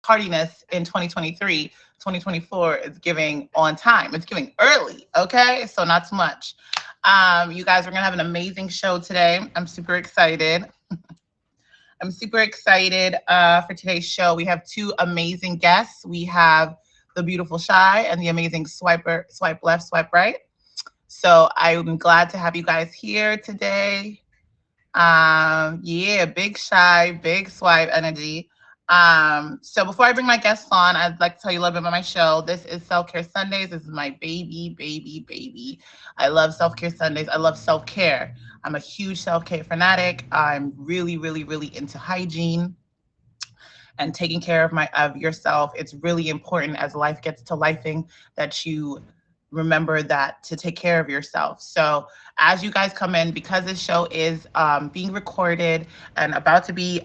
tardiness in 2023. 2024 is giving on time. It's giving early. Okay, so not too much. You guys, we're gonna have an amazing show today. I'm super excited. I'm super excited for today's show. We have two amazing guests. We have the beautiful Shy and the amazing Swiper, swipe left, swipe right. So I'm glad to have you guys here today. Yeah, big Shy, big swipe energy. So before I bring my guests on, I'd like to tell you a little bit about my show. This is Self Care Sundays. This is my baby, baby, baby. I love Self Care Sundays. I love self care. I'm a huge self care fanatic. I'm really, really, really into hygiene and taking care of yourself. It's really important as life gets to lifing that you remember that to take care of yourself. So as you guys come in, because this show is being recorded and about to be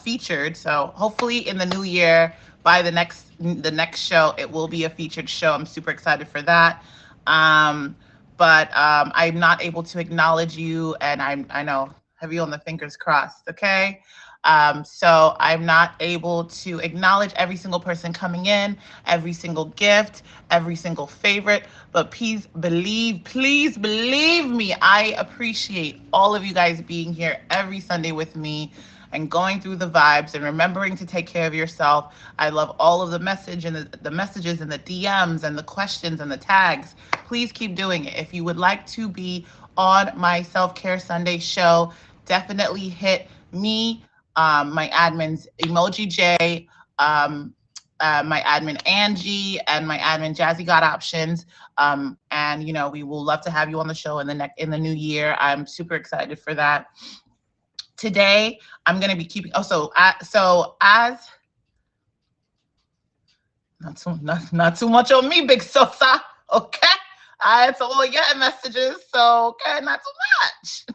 featured, so hopefully in the new year by the next show it will be a featured show. I'm super excited for that. But I'm not able to acknowledge you, and I know have you on the fingers crossed, okay? So I'm not able to acknowledge every single person coming in, every single gift, every single favorite. But please believe me, I appreciate all of you guys being here every Sunday with me and going through the vibes and remembering to take care of yourself. I love all of the messages and the DMs and the questions and the tags. Please keep doing it. If you would like to be on my Self Care Sunday show, definitely hit me, my admins Emoji J, um, my admin Angie, and my admin Jazzy Got Options. And we will love to have you on the show in the new year. I'm super excited for that. Today, I'm going to be keeping. So as not too much on me, Big Sosa. Okay, so all getting messages. So okay, not too much.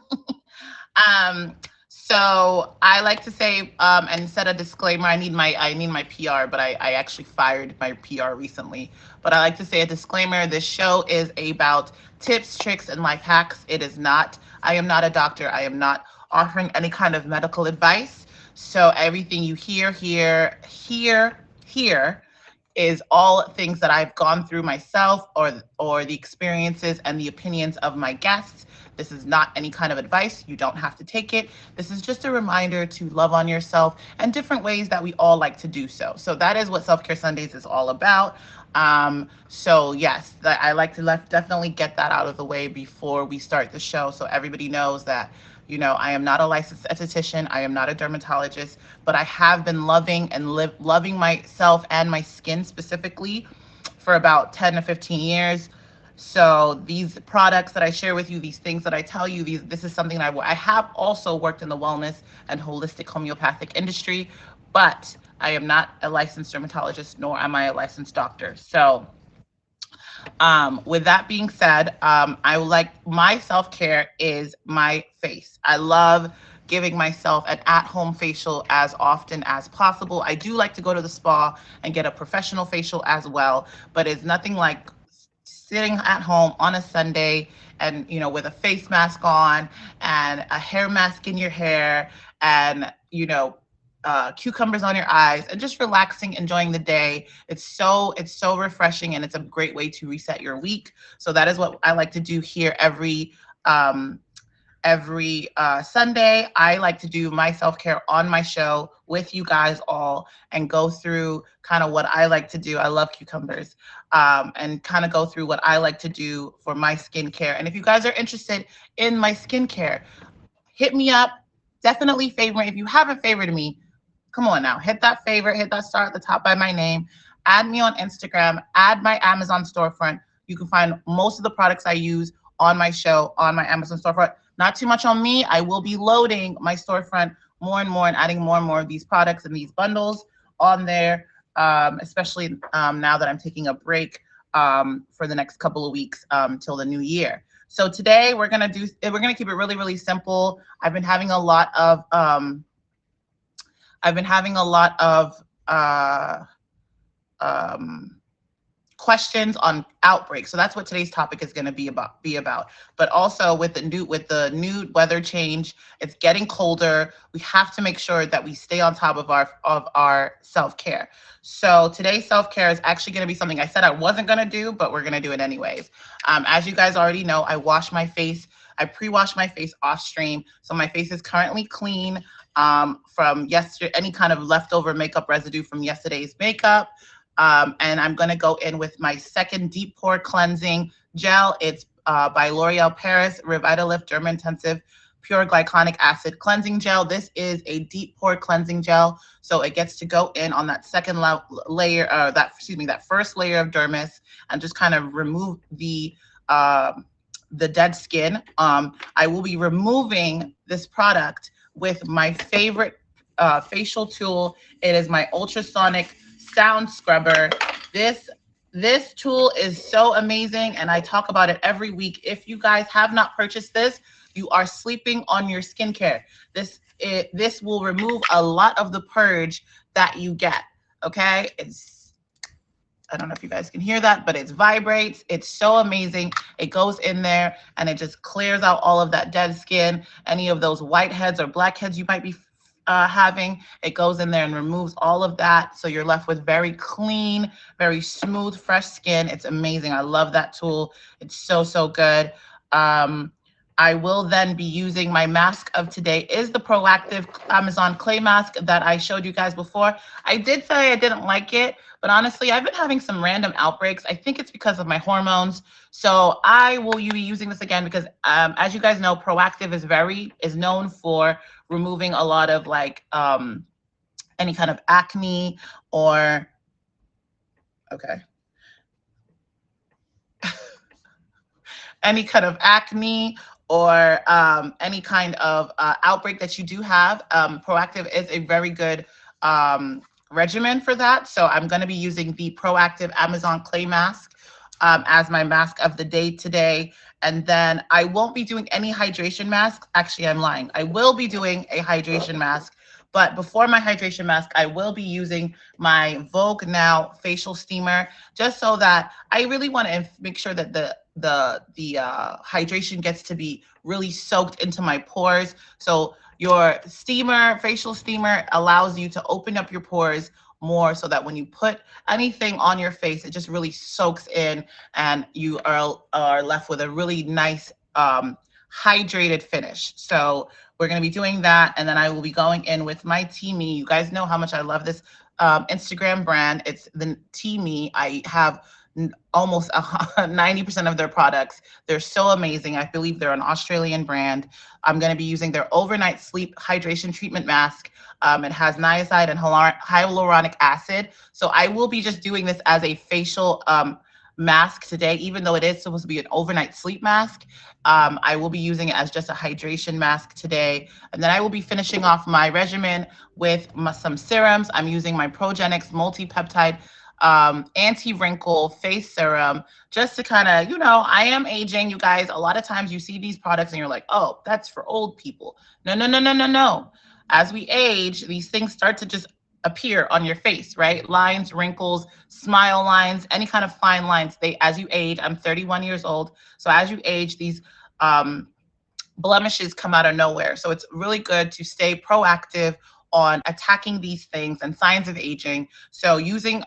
Um, so I like to say and set a disclaimer. I need my PR, but I actually fired my PR recently. But I like to say a disclaimer. This show is about tips, tricks, and life hacks. It is not. I am not a doctor. I am not offering any kind of medical advice. So everything you hear is all things that I've gone through myself, or the experiences and the opinions of my guests. This is not any kind of advice. You don't have to take it. This is just a reminder to love on yourself and different ways that we all like to do so. So that is what Self Care Sundays is all about. So yes, I like to definitely get that out of the way before we start the show, so everybody knows that I am not a licensed esthetician. I am not a dermatologist, but I have been loving myself and my skin specifically for about 10 to 15 years. So these products that I share with you, these things that I tell you, this is something I have also worked in the wellness and holistic homeopathic industry, but I am not a licensed dermatologist, nor am I a licensed doctor. So with that being said, I would like my self care is my face. I love giving myself an at home facial as often as possible. I do like to go to the spa and get a professional facial as well, but it's nothing like sitting at home on a Sunday and, with a face mask on and a hair mask in your hair and, cucumbers on your eyes and just relaxing, enjoying the day. It's so refreshing, and it's a great way to reset your week. So that is what I like to do here um, every Sunday. I like to do my self care on my show with you guys all and go through kind of what I like to do. I love cucumbers, and kind of go through what I like to do for my skincare. And if you guys are interested in my skincare, hit me up. Definitely favorite. If you haven't favorited me, come on now, hit that favorite, hit that star at the top by my name. Add me on Instagram, add my Amazon storefront. You can find most of the products I use on my show on my Amazon storefront. Not too much on me. I will be loading my storefront more and more and adding more and more of these products and these bundles on there, especially now that I'm taking a break for the next couple of weeks till the new year. So today we're gonna keep it really, really simple. I've been having a lot of uh, um, questions on outbreaks. So that's what today's topic is going to be about. But also with the new weather change, it's getting colder. We have to make sure that we stay on top of our self-care. So today's self-care is actually going to be something I said I wasn't going to do, but we're going to do it anyways. As you guys already know, I wash my face. I pre-wash my face off stream. So my face is currently clean from yesterday, any kind of leftover makeup residue from yesterday's makeup. And I'm going to go in with my second deep pore cleansing gel. It's by L'Oreal Paris Revitalift Derma-Intensive Pure Glycolic Acid Cleansing Gel. This is a deep pore cleansing gel, so it gets to go in on that second layer, that first layer of dermis, and just kind of remove the dead skin. I will be removing this product with my favorite facial tool. It is my ultrasonic sound scrubber. This tool is so amazing, and I talk about it every week. If you guys have not purchased this, you are sleeping on your skincare. This will remove a lot of the purge that you get. Okay, I don't know if you guys can hear that, but it vibrates. It's so amazing. It goes in there and it just clears out all of that dead skin, any of those whiteheads or blackheads you might be having. It goes in there and removes all of that. So you're left with very clean, very smooth, fresh skin. It's amazing. I love that tool. It's so, so good. I will then be using my mask of today is the Proactiv Amazon Clay Mask that I showed you guys before. I did say I didn't like it, but honestly, I've been having some random outbreaks. I think it's because of my hormones. So I will be using this again because as you guys know, Proactiv is known for removing a lot of like any kind of acne or, okay. Any kind of acne or any kind of outbreak that you do have. Proactiv is a very good regimen for that. So I'm going to be using the Proactiv Amazon Clay Mask as my mask of the day today. And then I won't be doing any hydration masks. Actually, I'm lying. I will be doing a hydration mask. But before my hydration mask, I will be using my Vogue Now facial steamer, just so that I really want to make sure that the hydration gets to be really soaked into my pores. So your facial steamer allows you to open up your pores more so that when you put anything on your face, it just really soaks in and you are left with a really nice hydrated finish. So we're going to be doing that. And then I will be going in with my Teami. You guys know how much I love this Instagram brand. It's the Teami. I have almost 90% of their products. They're so amazing. I believe they're an Australian brand. I'm going to be using their overnight sleep hydration treatment mask. It has niacin and hyaluronic acid. So I will be just doing this as a facial mask today, even though it is supposed to be an overnight sleep mask. I will be using it as just a hydration mask today. And then I will be finishing off my regimen with some serums. I'm using my Progenex multi-peptide anti-wrinkle face serum, just to kind of, I am aging, you guys. A lot of times you see these products and you're like, oh, that's for old people. No. As we age, these things start to just appear on your face, right? Lines, wrinkles, smile lines, any kind of fine lines. As you age, I'm 31 years old. So as you age, these blemishes come out of nowhere. So it's really good to stay proactive on attacking these things and signs of aging. So using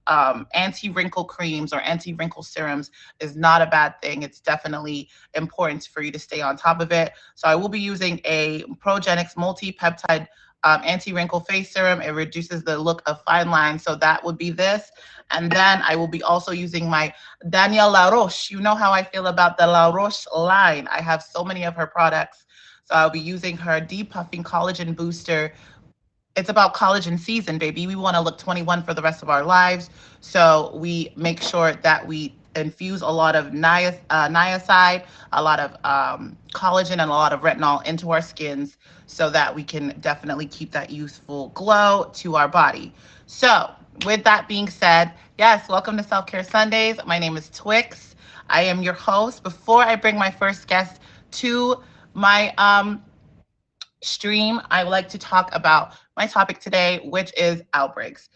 anti-wrinkle creams or anti-wrinkle serums is not a bad thing. It's definitely important for you to stay on top of it. So I will be using a Progenex multi-peptide anti-wrinkle face serum. It reduces the look of fine lines. So that would be this. And then I will be also using my Danielle LaRoche. You know how I feel about the La Roche line. I have so many of her products. So I'll be using her Depuffing Collagen Booster. It's about collagen season, baby. We want to look 21 for the rest of our lives. So we make sure that we infuse a lot of niacin, a lot of collagen, and a lot of retinol into our skins so that we can definitely keep that youthful glow to our body. So with that being said, yes, welcome to Self-Care Sundays. My name is Twix. I am your host. Before I bring my first guest to my stream, I would like to talk about my topic today, which is outbreaks.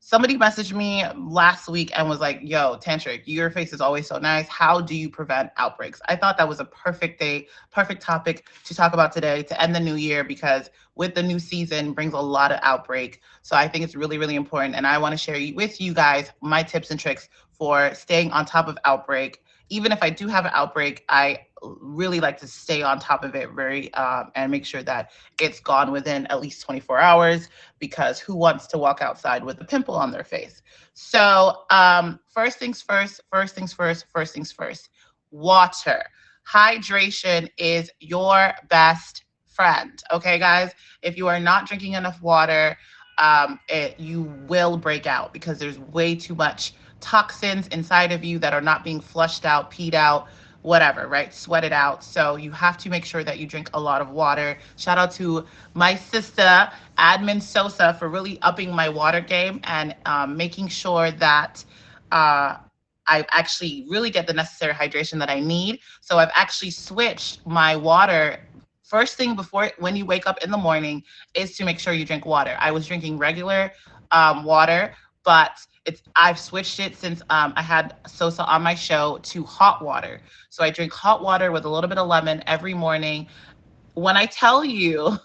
Somebody messaged me last week and was like, yo, Tantric, your face is always so nice. How do you prevent outbreaks? I thought that was a perfect day, perfect topic to talk about today to end the new year, because with the new season brings a lot of outbreak. So I think it's really, really important. And I want to share with you guys my tips and tricks for staying on top of outbreak. Even if I do have an outbreak, I really like to stay on top of it and make sure that it's gone within at least 24 hours, because who wants to walk outside with a pimple on their face? So first things first, water. Hydration is your best friend. Okay, guys? If you are not drinking enough water, you will break out, because there's way too much toxins inside of you that are not being flushed out, peed out, whatever, right? Sweated out. So you have to make sure that you drink a lot of water. Shout out to my sister, Admin Sosa, for really upping my water game and making sure that I actually really get the necessary hydration that I need. So I've actually switched my water. First thing before when you wake up in the morning is to make sure you drink water. I was drinking regular water, but I've switched it since I had Sosa on my show to hot water. So I drink hot water with a little bit of lemon every morning. When I tell you,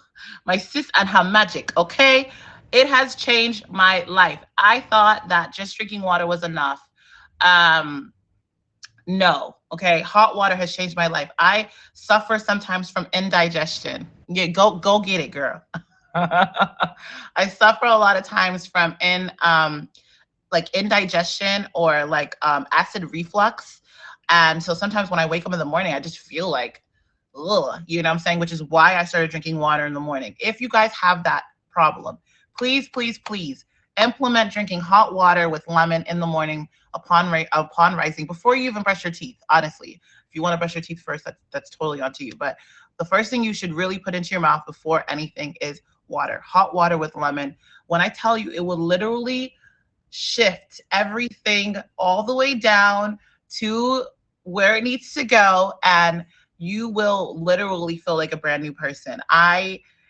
my sis and her magic, okay, it has changed my life. I thought that just drinking water was enough. Um, no, okay, hot water has changed my life. I suffer sometimes from indigestion. Yeah, go get it, girl. I suffer a lot of times from like indigestion or like acid reflux. And so sometimes when I wake up in the morning, I just feel like, ugh, you know what I'm saying? Which is why I started drinking water in the morning. If you guys have that problem, please, please, please implement drinking hot water with lemon in the morning upon rising, before you even brush your teeth. Honestly, if you want to brush your teeth first, that's totally on to you. But the first thing you should really put into your mouth before anything is water, hot water with lemon. When I tell you, it will literally shift everything all the way down to where it needs to go, and you will literally feel like a brand new person.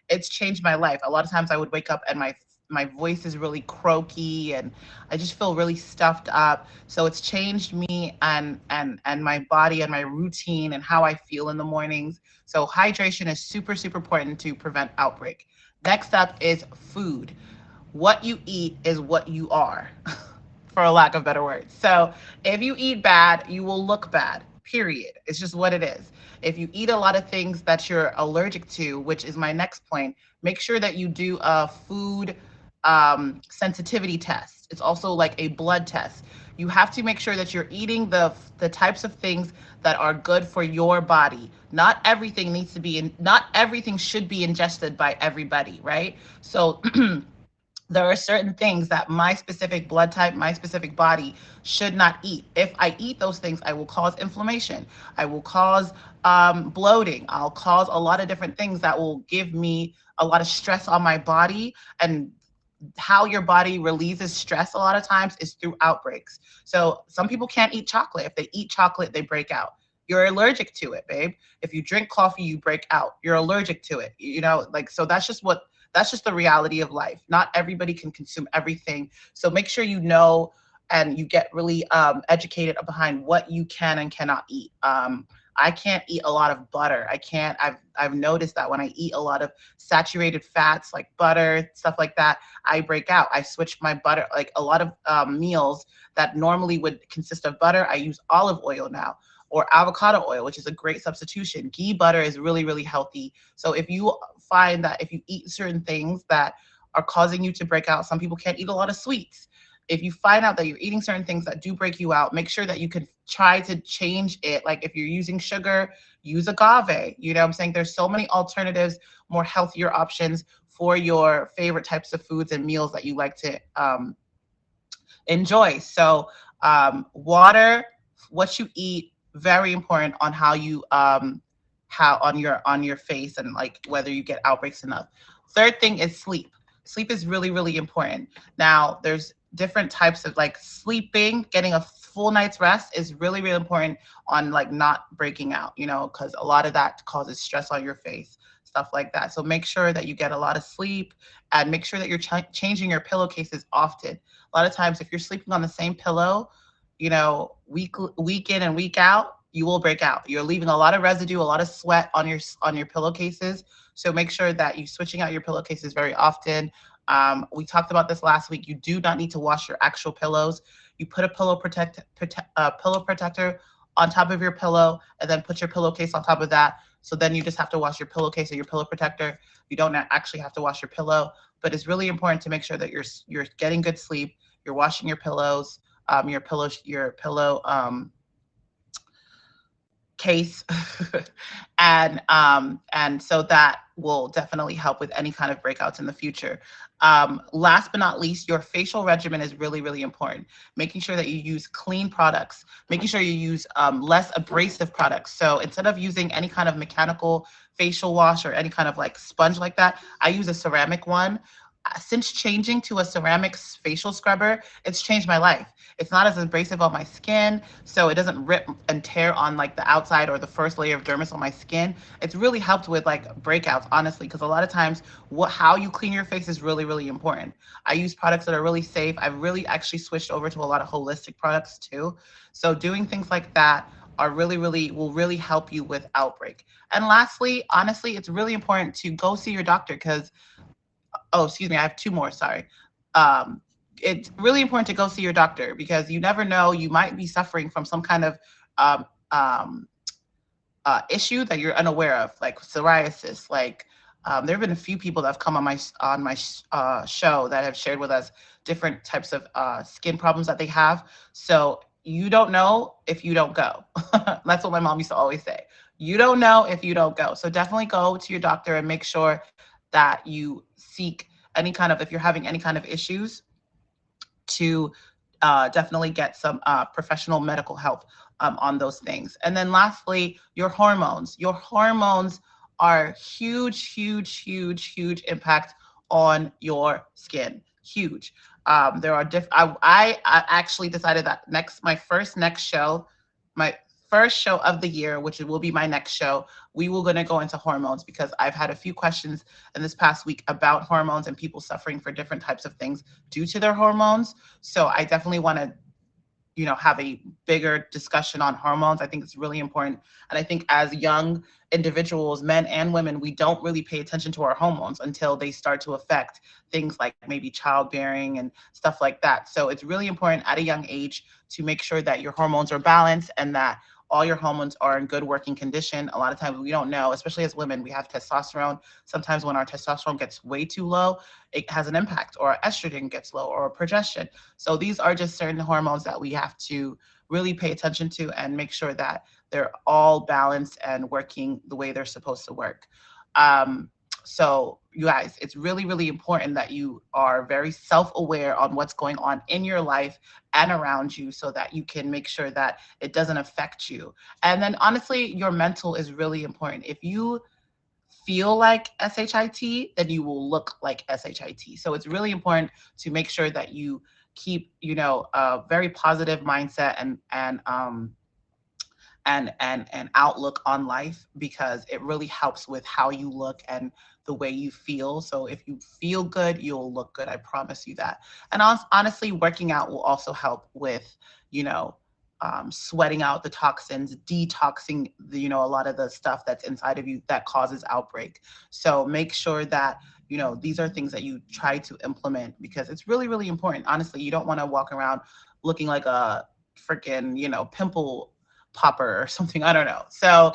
It's changed my life. A lot of times I would wake up and my voice is really croaky and I just feel really stuffed up. So it's changed me and my body and my routine and how I feel in the mornings. So hydration is super, super important to prevent outbreak. Next up is food. What you eat is what you are, for a lack of better words. So if you eat bad, you will look bad, period. It's just what it is. If you eat a lot of things that you're allergic to, which is my next point, make sure that you do a food sensitivity test. It's also like a blood test. You have to make sure that you're eating the types of things that are good for your body. Not everything not everything should be ingested by everybody, right? So there are certain things that my specific blood type, my specific body should not eat. If I eat those things, I will cause inflammation. I will cause bloating. I'll cause a lot of different things that will give me a lot of stress on my body. And how your body releases stress a lot of times is through outbreaks. So some people can't eat chocolate. If they eat chocolate, they break out. You're allergic to it, babe. If you drink coffee, you break out. You're allergic to it. You know, like, so that's just the reality of life. Not everybody can consume everything. So make sure you know and you get really educated behind what you can and cannot eat. I can't eat a lot of butter. I've noticed that when I eat a lot of saturated fats like butter, stuff like that, I break out. I switch my butter, like a lot of meals that normally would consist of butter, I use olive oil now, or avocado oil, which is a great substitution. Ghee butter is really, really healthy. So if you find that if you eat certain things that are causing you to break out, some people can't eat a lot of sweets. If you find out that you're eating certain things that do break you out, make sure that you can try to change it. Like if you're using sugar, use agave. You know what I'm saying? There's so many alternatives, more healthier options for your favorite types of foods and meals that you like to enjoy. So water, what you eat, very important on how you how on your face and like whether you get outbreaks enough. Third thing is sleep. Sleep is really, really important. Now there's different types of like sleeping. Getting a full night's rest is really, really important on like not breaking out, you know, because a lot of that causes stress on your face. stuff like that. So make sure that you get a lot of sleep and make sure that you're changing your pillowcases often. A lot of times, if you're sleeping on the same pillow, week in and week out, you will break out. You're leaving a lot of residue, a lot of sweat on your pillowcases. So make sure that you're switching out your pillowcases very often. We talked about this last week. You do not need to wash your actual pillows. You put a pillow protector on top of your pillow, and then put your pillowcase on top of that. So then you just have to wash your pillowcase or your pillow protector. You don't actually have to wash your pillow, but it's really important to make sure that you're getting good sleep. You're washing your pillows, your pillow case, and so that will definitely help with any kind of breakouts in the future. Last but not least, your facial regimen is really, really important. Making sure that you use clean products, making sure you use less abrasive products. So instead of using any kind of mechanical facial wash or any kind of like sponge like that, I use a ceramic one. Since changing to a ceramics facial scrubber, it's changed my life. It's not as abrasive on my skin, so it doesn't rip and tear on like the outside or the first layer of dermis on my skin. It's really helped with like breakouts, honestly, because a lot of times how you clean your face is really, really important. I use products that are really safe. I've really actually switched over to a lot of holistic products too. So doing things like that are will really help you with outbreak. And lastly, honestly, it's really important to go see your doctor because oh, excuse me, I have two more, sorry. It's really important to go see your doctor because you never know, you might be suffering from some kind of um, um, issue that you're unaware of, like psoriasis. Like there have been a few people that have come on my show that have shared with us different types of skin problems that they have. So you don't know if you don't go. That's what my mom used to always say. You don't know if you don't go. So definitely go to your doctor and make sure that you seek any kind of, if you're having any kind of issues, to definitely get some professional medical help on those things. And then lastly, your hormones. Your hormones are huge, huge, huge, huge impact on your skin. Huge. There are I actually decided that my first next show, my first show of the year, which will be my next show, we will going to go into hormones because I've had a few questions in this past week about hormones and people suffering for different types of things due to their hormones. So I definitely want to, have a bigger discussion on hormones. I think it's really important. And I think as young individuals, men and women, we don't really pay attention to our hormones until they start to affect things like maybe childbearing and stuff like that. So it's really important at a young age to make sure that your hormones are balanced and that all your hormones are in good working condition. A lot of times we don't know, especially as women, we have testosterone. Sometimes when our testosterone gets way too low, it has an impact, or estrogen gets low, or progesterone. So these are just certain hormones that we have to really pay attention to and make sure that they're all balanced and working the way they're supposed to work. So you guys, it's really, really important that you are very self-aware on what's going on in your life and around you so that you can make sure that it doesn't affect you. And then honestly, your mental is really important. If you feel like SHIT, then you will look like SHIT. So it's really important to make sure that you keep, a very positive mindset and outlook on life, because it really helps with how you look and the way you feel. So if you feel good, you'll look good. I promise you that. And honestly, working out will also help with, sweating out the toxins, detoxing a lot of the stuff that's inside of you that causes outbreak. So make sure that, these are things that you try to implement because it's really, really important. Honestly, you don't want to walk around looking like a freaking, pimple popper or something. I don't know. So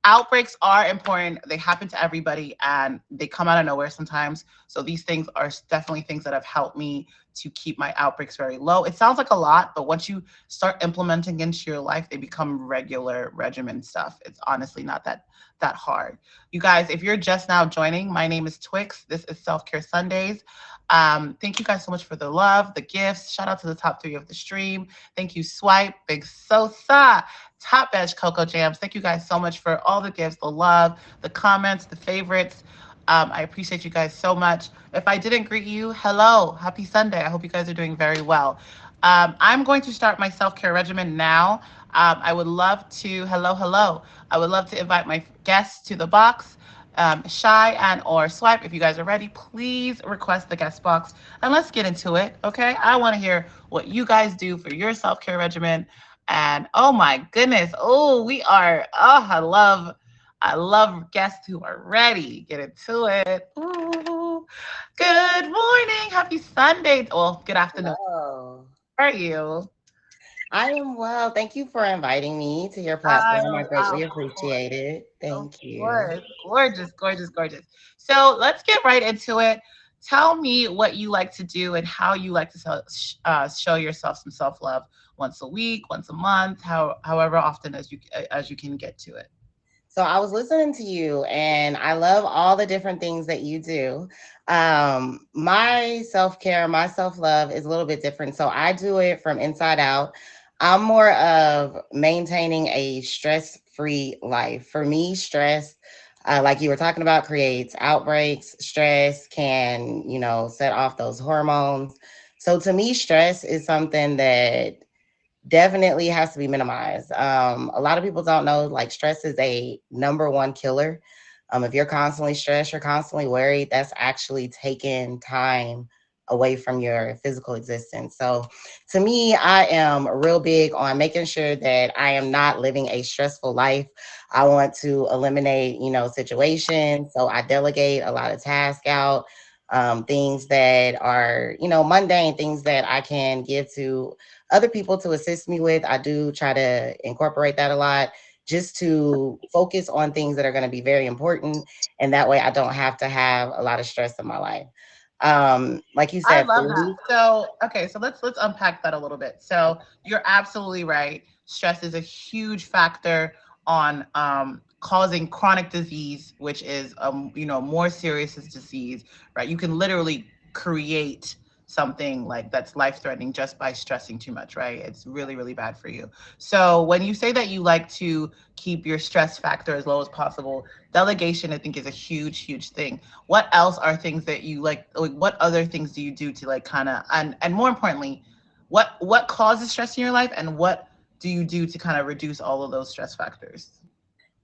outbreaks are important. They happen to everybody and they come out of nowhere sometimes. So these things are definitely things that have helped me to keep my outbreaks very low. It sounds like a lot, but once you start implementing into your life, they become regular regimen stuff. It's honestly not that hard. You guys, if you're just now joining, my name is Twix. This is Self-Care Sundays. Thank you guys so much for the love, the gifts. Shout out to the top 3 of the stream. Thank you, Swipe, Big Sosa, Top Edge, Coco Jams. Thank you guys so much for all the gifts, the love, the comments, the favorites. I appreciate you guys so much. If I didn't greet you, hello, happy Sunday. I hope you guys are doing very well. I'm going to start my self-care regimen now. I would love to, hello. I would love to invite my guests to the box. Shy and or Swipe, if you guys are ready, please request the guest box and let's get into it. Okay, I want to hear what you guys do for your self-care regimen. And oh my goodness, oh we are. Oh, I love guests who are ready. Get into it. Ooh. Good morning, happy Sunday. Well, good afternoon. Hello. How are you? I am well. Thank you for inviting me to your I, platform. I of greatly course. appreciate it. Of Thank you. course. Gorgeous, gorgeous, gorgeous. So let's get right into it. Tell me what you like to do and how you like to show yourself some self love once a week, once a month, however often as you can get to it. So I was listening to you and I love all the different things that you do. My self-care, my self-love is a little bit different. So I do it from inside out. I'm more of maintaining a stress-free life. For me, stress, like you were talking about, creates outbreaks. Stress can, set off those hormones. So to me, stress is something that definitely has to be minimized. A lot of people don't know, like, stress is a number one killer. If you're constantly stressed, you're constantly worried, that's actually taking time away from your physical existence. So to me, I am real big on making sure that I am not living a stressful life. I want to eliminate, situations. So I delegate a lot of tasks out, things that are, mundane, things that I can give to other people to assist me with. I do try to incorporate that a lot just to focus on things that are going to be very important. And that way I don't have to have a lot of stress in my life. Like you I said, love that. food. So, okay, so let's unpack that a little bit. So, you're absolutely right. Stress is a huge factor on causing chronic disease, which is more serious as disease, right? You can literally create something like that's life threatening just by stressing too much, right? It's really really bad for you. So, when you say that you like to keep your stress factor as low as possible, delegation I think is a huge huge thing. What else are things that you like what other things do you do to like kind of and more importantly, what causes stress in your life and what do you do to kind of reduce all of those stress factors?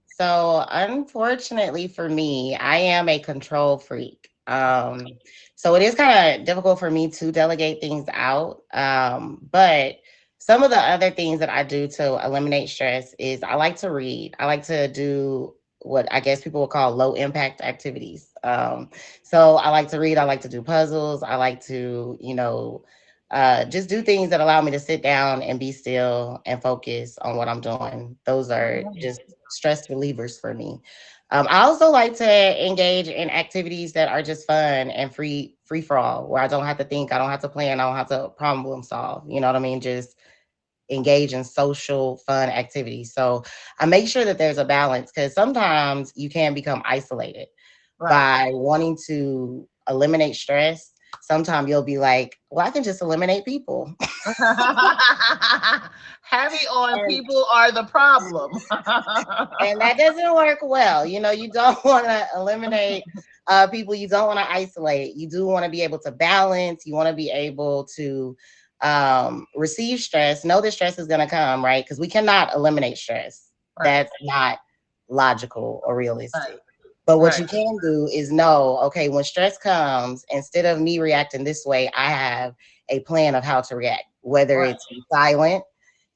So unfortunately for me, I am a control freak. So it is kind of difficult for me to delegate things out. But some of the other things that I do to eliminate stress is I like to read. I like to do what I guess people would call low impact activities. So I like to read. I like to do puzzles. I like to, just do things that allow me to sit down and be still and focus on what I'm doing. Those are just stress relievers for me. I also like to engage in activities that are just fun and free for all, where I don't have to think, I don't have to plan, I don't have to problem solve. You know what I mean? Just engage in social fun activities. So I make sure that there's a balance because sometimes you can become isolated Right. by wanting to eliminate stress. Sometimes you'll be like, well, I can just eliminate people. Heavy on And people are the problem. and that doesn't work well. You don't want to eliminate people. You don't want to isolate. You do want to be able to balance. You want to be able to receive stress. Know that stress is going to come, right? Because we cannot eliminate stress. Right. That's not logical or Right. realistic. But what Right. you can do is know, okay, when stress comes, instead of me reacting this way, I have a plan of how to react, whether Right. it's be silent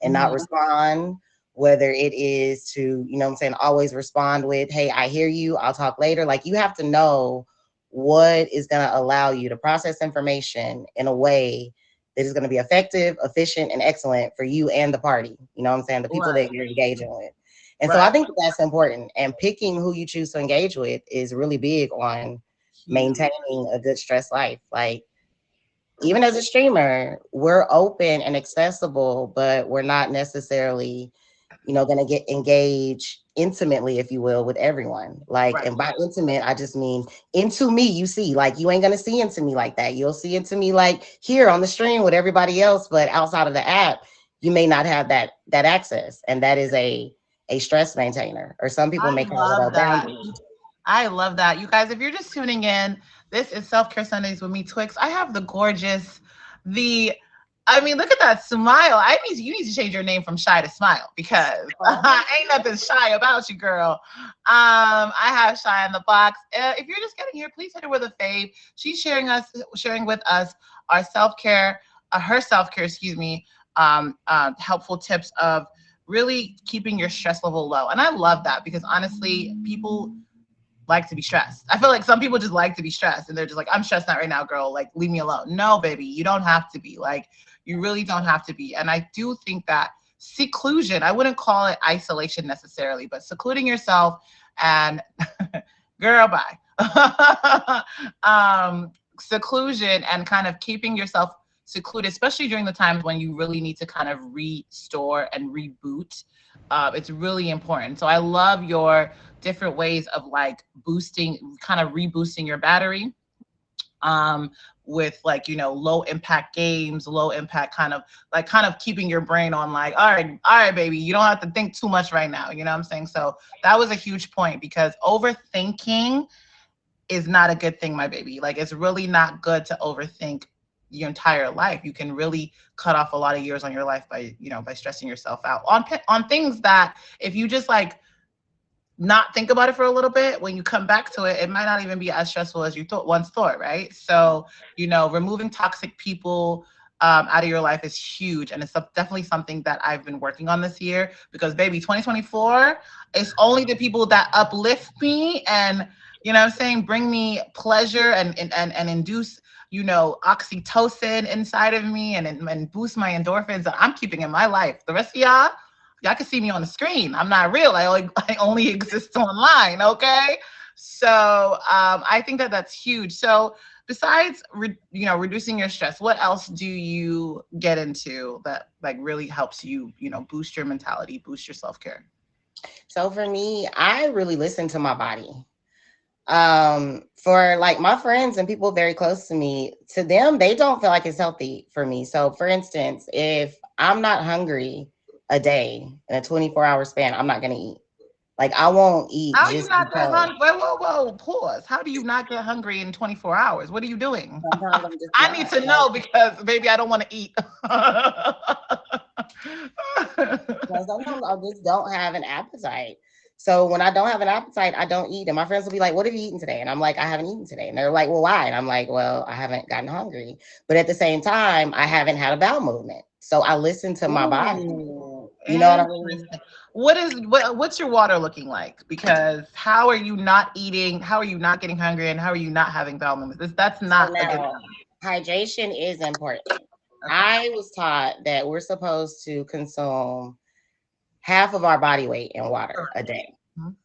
and not Mhm. respond, whether it is to, what I'm saying, always respond with, hey, I hear you, I'll talk later. Like, you have to know what is going to allow you to process information in a way that is going to be effective, efficient, and excellent for you and the party. You know what I'm saying? The people Right. that you're engaging with. And so I Right. think that's important. And picking who you choose to engage with is really big on Huge. maintaining a good stress life. Like, even as a streamer, we're open and accessible, but we're not necessarily, going to get engaged intimately, if you will, with everyone. Like, Right. and by intimate, I just mean into me, you see, like, you ain't going to see into me like that. You'll see into me like here on the stream with everybody else, but outside of the app, you may not have that access. And that is a stress maintainer, or some people I may call it love a that. boundary. I love that. You guys, if you're just tuning in, this is Self Care Sundays with me, Twix. I have the gorgeous, the I mean, look at that smile. You need to change your name from Shy to Smile because ain't nothing shy about you, girl. I have Shy in the box. If you're just getting here, please hit her with a fave. She's sharing with us our self-care, her self-care, excuse me, helpful tips of really keeping your stress level low. And I love that because honestly, people like to be stressed. I feel like some people just like to be stressed and they're just like, I'm stressed out right now, girl. Like, leave me alone. No, baby, you don't have to be. Like, you really don't have to be. And I do think that seclusion, I wouldn't call it isolation necessarily, but secluding yourself and girl, bye. Seclusion and kind of keeping yourself secluded, especially during the times when you really need to kind of restore and reboot. It's really important. So I love your different ways of like boosting, kind of reboosting your battery. With like, low impact games, low impact kind of keeping your brain on like, all right, baby, you don't have to think too much right now. You know what I'm saying? So that was a huge point because overthinking is not a good thing, my baby. Like, it's really not good to overthink your entire life. You can really cut off a lot of years on your life by stressing yourself out on things that if you just like not think about it for a little bit, when you come back to it, it might not even be as stressful as you once thought, right? So, removing toxic people out of your life is huge. And it's definitely something that I've been working on this year because, baby, 2024, it's only the people that uplift me and, bring me pleasure and induce, oxytocin inside of me and boost my endorphins that I'm keeping in my life. The rest of y'all can see me on the screen. I'm not real. I only exist online. Okay. So I think that that's huge. So besides, reducing your stress, what else do you get into that like really helps you, boost your mentality, boost your self-care? So for me, I really listen to my body. For like my friends and people very close to me, to them, they don't feel like it's healthy for me. So for instance, if I'm not hungry a day in a 24-hour span, I'm not going to eat. Like, I won't eat How you just not get because. hungry? Whoa, pause. How do you not get hungry in 24 hours? What are you doing? Sometimes I'm just I need not. to know because, baby, I don't want to eat. Sometimes I just don't have an appetite. So when I don't have an appetite, I don't eat. And my friends will be like, "What have you eaten today?" And I'm like, "I haven't eaten today." And they're like, "Well, why?" And I'm like, "Well, I haven't gotten hungry." But at the same time, I haven't had a bowel movement. So I listen to my body. Ooh, You know what I mean? interesting. What's your water looking like? Because how are you not eating? How are you not getting hungry? And how are you not having bowel movements? That's So not a good now, thing. hydration is important. Okay. I was taught that we're supposed to consume half of our body weight in water a day. Mhm.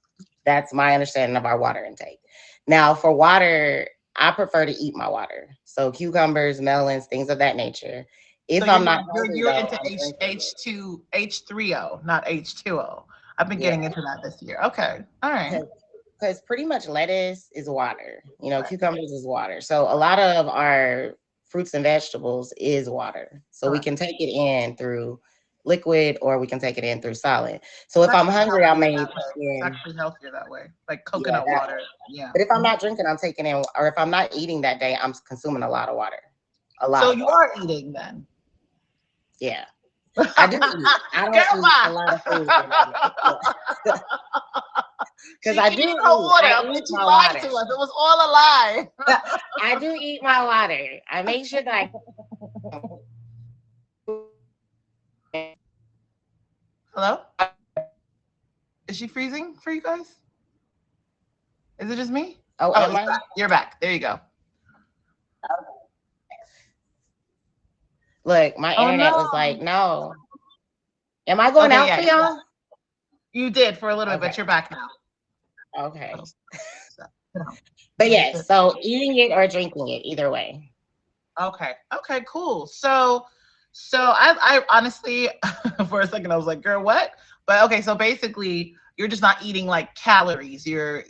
That's my understanding of our water intake. Now, for water, I prefer to eat my water. So cucumbers, melons, things of that nature. So If you're I'm not hungry you're though, into I'm drinking it. H3O, not H2O. I've been Yeah, getting into that this year. Okay. All right. because pretty much lettuce is water. Right. Cucumbers is water. So a lot of our fruits and vegetables is water. So we Correct. can take it in through liquid or we can take it in through solid. So It's if I'm actually hungry, I healthier may that take way. It's in, actually healthier that way. Like yeah, coconut that. water. Yeah. But if I'm Mhm. not drinking, I'm taking in, or if I'm not eating that day, I'm consuming a lot of water. A lot So of you water. are eating then. Yeah. Girl, I do eat. I don't eat a bye. lot of food in a day. Yeah. Because She I do eating her eat. water. I I eat bet you my lied water. to us. It was all a lie. I do eat my water. I make sure that I Hello? Is she freezing for you guys? Is it just me? oh, Oh, am it's I? back. You're back. There you go. Look, my Oh internet was no. like, no. Am I going Okay, out yeah, for you're back. y'all? You did for a little bit, Okay. but you're back now. Okay. Oh, so, sit down. But Yeah, yes, sit. so eating it or drinking it, either way. Okay. Okay, cool. So I honestly for a second I was like, girl, what? But okay, so basically you're just not eating like calories. You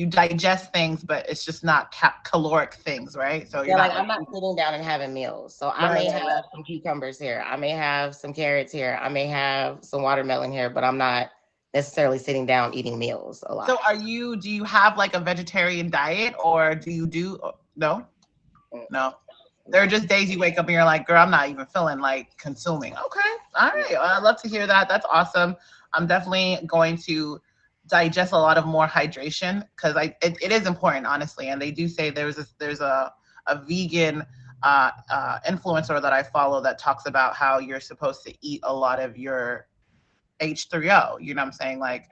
digest things, but it's just not caloric things, right? So you're Yeah, like not like I'm not sitting down and having meals. So I right, may right, have some cucumbers here. I may have some carrots here. I may have some watermelon here, but I'm not necessarily sitting down eating meals a So lot. do you have like a vegetarian diet or do you do no? Mm. No. There are just days you wake up and you're like, girl, I'm not even feeling like consuming. Okay. All right. Well, I'd love to hear that. That's awesome. I'm definitely going to digest a lot of more hydration because it is important, honestly. And they do say there's a vegan influencer that I follow that talks about how you're supposed to eat a lot of your H3O. You know what I'm saying? Like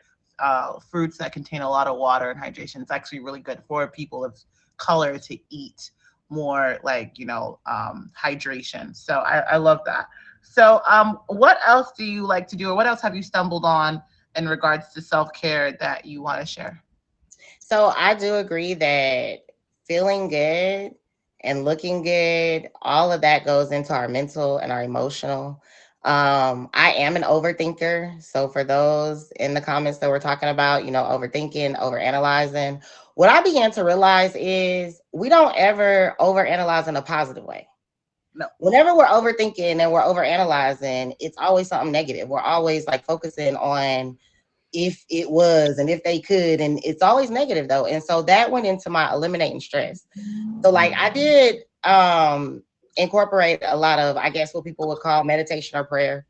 fruits that contain a lot of water and hydration. It's actually really good for people of color to eat more, like, hydration. So I love that. So what else do you like to do, or what else have you stumbled on in regards to self-care that you want to share? So I do agree that feeling good and looking good, all of that goes into our mental and our emotional. I am an overthinker. So for those in the comments that we're talking about, overthinking, overanalyzing, what I began to realize is we don't ever overanalyze in a positive way. No. Whenever we're overthinking and we're overanalyzing, it's always something negative. We're always like focusing on if it was and if they could, and it's always negative though. And so that went into my eliminating stress. So like I did incorporate a lot of, I guess, what people would call meditation or prayer,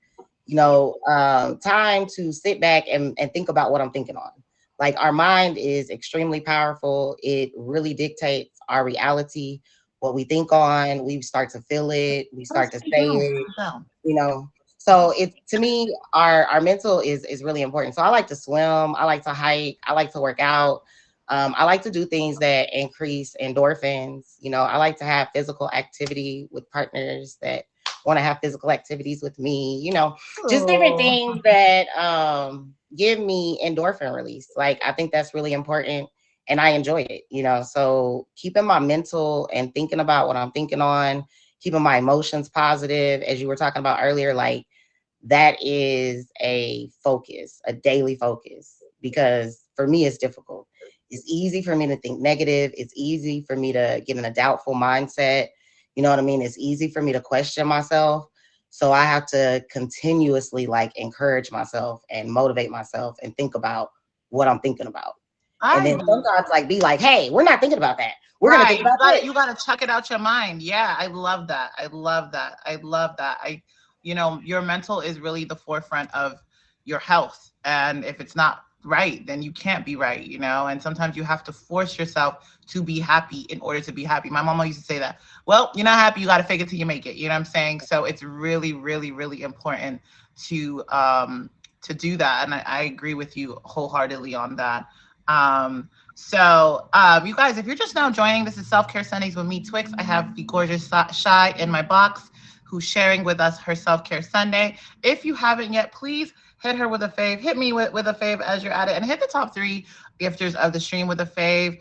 time to sit back and think about what I'm thinking on. Like our mind is extremely powerful. It really dictates our reality. What we think on, we start to feel it, we What start else to do you say do? it, No. you know. So it to me, our mental is really important. So I like to swim, I like to hike, I like to work out. I like to do things that increase endorphins. I like to have physical activity with partners that want to have physical activities with me. Just different Oh, things that give me endorphin release. Like I think that's really important, and I enjoy it. So keeping my mental and thinking about what I'm thinking on, keeping my emotions positive, as you were talking about earlier, like that is a focus, a daily focus, because for me, it's difficult. It's easy for me to think negative. It's easy for me to get in a doubtful mindset. You know what I mean? It's easy for me to question myself. So I have to continuously like encourage myself and motivate myself and think about what I'm thinking about. And I then sometimes like be like, hey, we're not thinking about that. We're gonna right. think You about got to this. you got to chuck it out your mind. Yeah, I love that. I love that. I love that. Your mental is really the forefront of your health, and if it's not right, then you can't be right. And sometimes you have to force yourself to be happy in order to be happy. My mama used to say that. Well, you're not happy, you got to fake it till you make it. You know what I'm saying? So it's really, really, really important to do that, and I agree with you wholeheartedly on that. You guys, if you're just now joining, this is Self Care Sundays with me, Twix. I have the gorgeous Shy in my box who's sharing with us her Self Care Sunday. If you haven't yet, please hit her with a fave. Hit me with a fave as you're at it, and hit the top 3 gifters of the stream with a fave.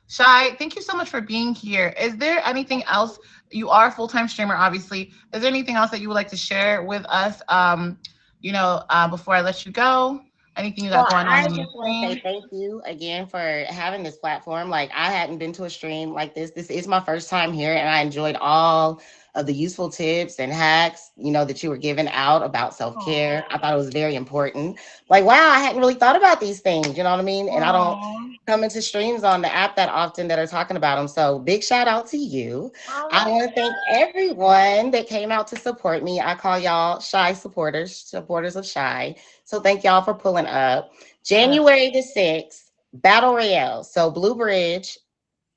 Shy, thank you so much for being here. Is there anything else? You are a full-time streamer, obviously. Is there anything else that you would like to share with us? Before I let you go, anything you got Well, going on I in just your want to say stream? thank you again for having this platform. Like, I hadn't been to a stream like this. This is my first time here, and I enjoyed all of the useful tips and hacks, that you were giving out about self-care. I thought it was very important. Like, wow, I hadn't really thought about these things, you know what I mean? And I don't Aw. come into streams on the app that often that are talking about them. So, big shout out to you. I Oh, want to thank everyone that came out to support me. I call y'all Shy supporters of Shy. So thank y'all for pulling up. yes. January the 6th, Battle Royale. So Blue Bridge,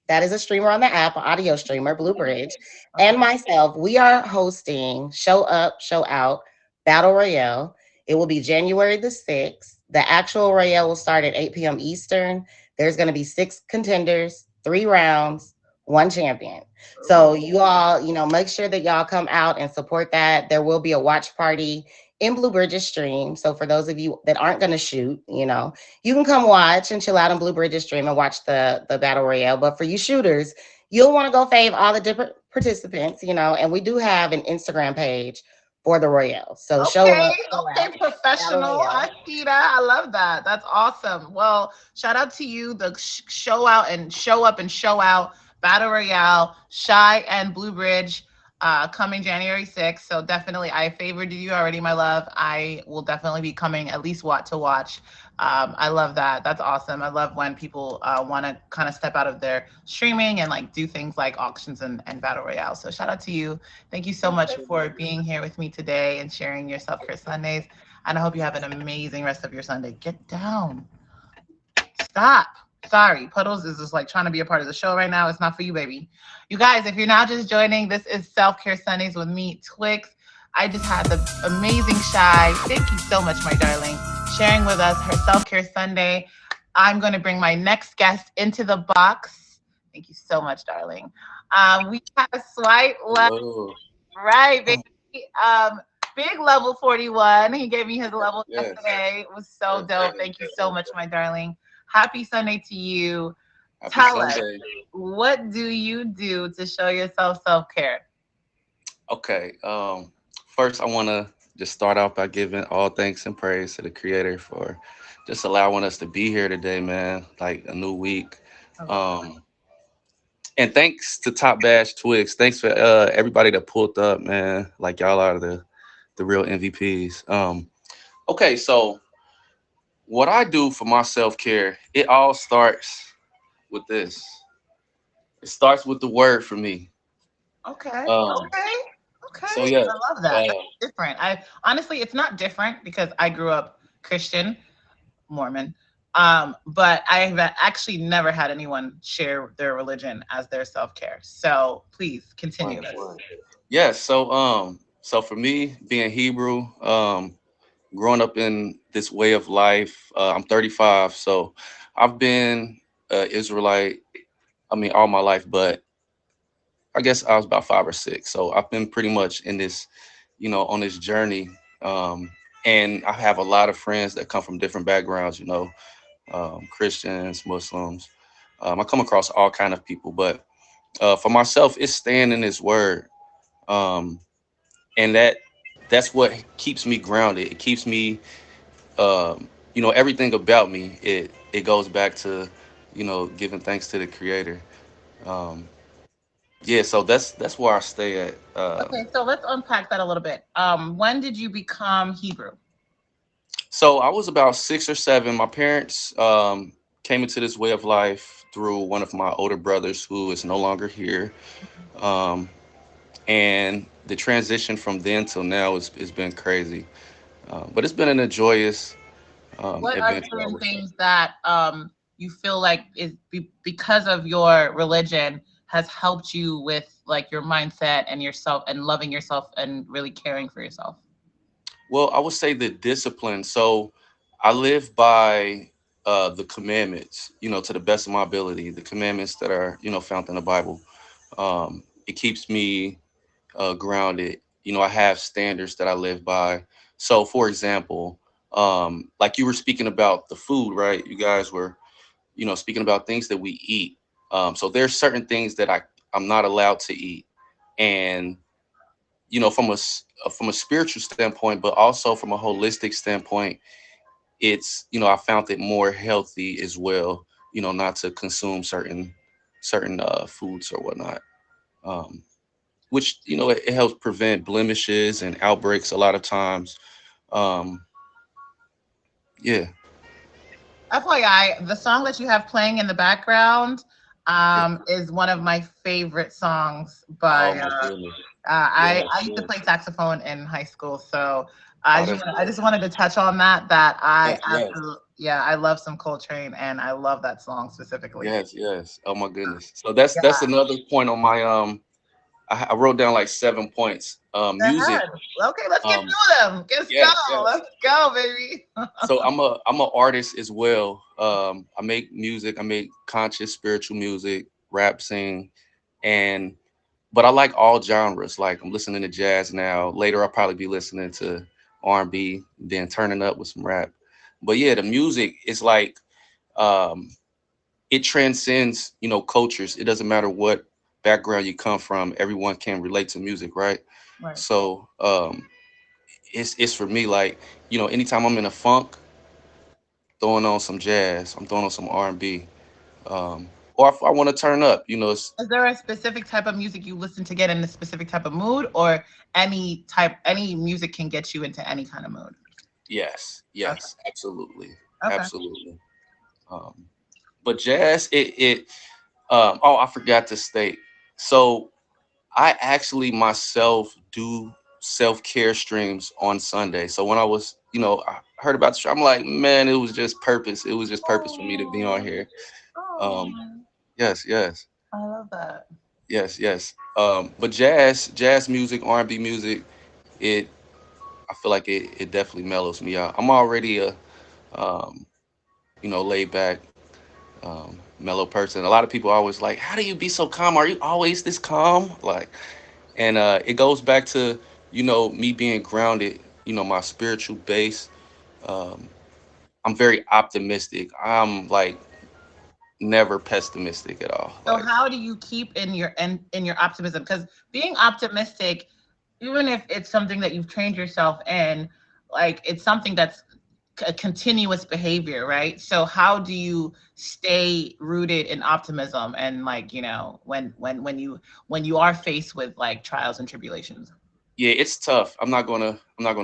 that is a streamer on the app, an audio streamer, Blue Bridge, and Okay. myself, we are hosting Show Up, Show Out Battle Royale. It will be January the 6th. The actual Royale will start at 8 p.m. Eastern. There's going to be 6 contenders, 3 rounds, 1 champion. So you all, make sure that y'all come out and support that. There will be a watch party in Blue Bridge's stream. So for those of you that aren't going to shoot, you can come watch and chill out on Blue Bridge's stream and watch the battle royale. But for you shooters, you'll want to go fave all the different participants, and we do have an Instagram page for the royale. So show Okay, up, show out, okay, battle professional. royale. I see that. I love that. That's awesome. Well, shout out to you, the show out and show up and show out Battle Royale, Shy and Blue Bridge. coming January 6th. So definitely, I favored you already, my love. I will definitely be coming at least what to watch. I love that. That's awesome. I love when people want to kind of step out of their streaming and like do things like auctions and battle royale. So shout out to you. Thank you so much for being here with me today and sharing your self care Sundays. And I hope you have an amazing rest of your Sunday. Get down. Stop. Sorry, Puddles is just like trying to be a part of the show right now. It's not for you, baby. You guys, if you're now just joining, this is Self Care Sundays with me, Twix. I just had the amazing Shy. Thank you so much, my darling, sharing with us her Self Care Sunday. I'm going to bring my next guest into the box. Thank you so much, darling. We have Swipe Left, Hello. right, baby. Um, Big level 41. He gave me his level Yes. yesterday. It was so Yes. dope. Thank you so much, my darling. Happy Sunday to you. Happy Tell us, Sunday. what do you do to show yourself self care? Okay. First, I want to just start off by giving all thanks and praise to the Creator for just allowing us to be here today, man. Like a new week. Um, and thanks to Top Bash Twix. Thanks for everybody that pulled up, man. Like y'all are the real MVPs. Okay, so what I do for my self care, it all starts with this. It starts with the word for me. Okay. Um, Okay. Okay. so yeah. I love that. Uh, That's different. I honestly, it's not different because I grew up Christian, Mormon. But I have actually never had anyone share their religion as their self care. So please continue. Right, right. Yeah, so for me, being Hebrew, growing up in this way of life, I'm 35, so I've been Israelite, I mean, all my life, but I guess I was about 5 or 6. So I've been pretty much in this, on this journey. Um, and I have a lot of friends that come from different backgrounds, Christians, Muslims. I come across all kind of people, but for myself, it's staying in His Word. Um, and that's what keeps me grounded. It keeps me, everything about me. It goes back to, giving thanks to the Creator. Um, yeah, so that's where I stay at. Okay, so let's unpack that a little bit. When did you become Hebrew? So I was about 6 or 7. My parents came into this way of life through one of my older brothers who is no longer here. Um, and the transition from then till now has been crazy. But it's been an joyous What are adventure, I certain would say. things that you feel like because of your religion has helped you with like your mindset and yourself and loving yourself and really caring for yourself? Well, I would say the discipline. So I live by the commandments, to the best of my ability, the commandments that are, found in the Bible. It keeps me grounded. I have standards that I live by. So, for example, like you were speaking about the food, right? You guys were, speaking about things that we eat. So there's certain things that I'm not allowed to eat, and from a spiritual standpoint, but also from a holistic standpoint, it's I found it more healthy as well. Not to consume certain foods or whatnot. Um, which it helps prevent blemishes and outbreaks a lot of times. Um, yeah, FYI, the song that you have playing in the background yeah. is one of my favorite songs Oh by my goodness. I Yes, used to yes. play saxophone in high school, so Oh, that's I dope. just wanted to touch on that. That I Yes, yes, absolutely, yeah, I love some Coltrane, and I love that song specifically. yes, yes. Oh my goodness. So that's another point on my I wrote down like 7 points. Go Music. ahead. Okay, let's get Um, through them. Let's go. yes, yes. Let's go, baby. So I'm a artist as well. I make music. I make conscious spiritual music, rap, sing, and but I like all genres. Like I'm listening to jazz now. Later I'll probably be listening to R&B, then turning up with some rap. But yeah, the music is like um, it transcends, cultures. It doesn't matter what background you come from. Everyone can relate to music, right? Right. So it's for me like anytime I'm in a funk, throwing on some jazz, I'm throwing on some R&B. or if I want to turn up, you know, it's, Is there a specific type of music you listen to get in a specific type of mood, or any music can get you into any kind of mood? yes, Okay. yes, absolutely, Okay. absolutely. Um, but jazz, oh, I forgot to state. So I actually myself do self-care streams on Sunday. So when I was, you know, I heard about the stream, I'm like, man, it was just purpose. It was just purpose for me to be on Oh, here. oh, Um, yes, yes, I love that. yes, yes. But jazz music, R&B music, it I feel like it definitely mellows me out. I'm already a um, you know, laid back, mellow person. A lot of people are always like, how do you be so calm? Are you always this calm? Like, and it goes back to, you know, me being grounded, you know, my spiritual base. um, I'm very optimistic. I'm like never pessimistic at all. So Like, how do you keep in your optimism? Because being optimistic, even if it's something that you've trained yourself in, like it's something that's a continuous behavior, right? So how do you stay rooted in optimism and like, when you are faced with like trials and tribulations? yeah, it's tough. I'm not gonna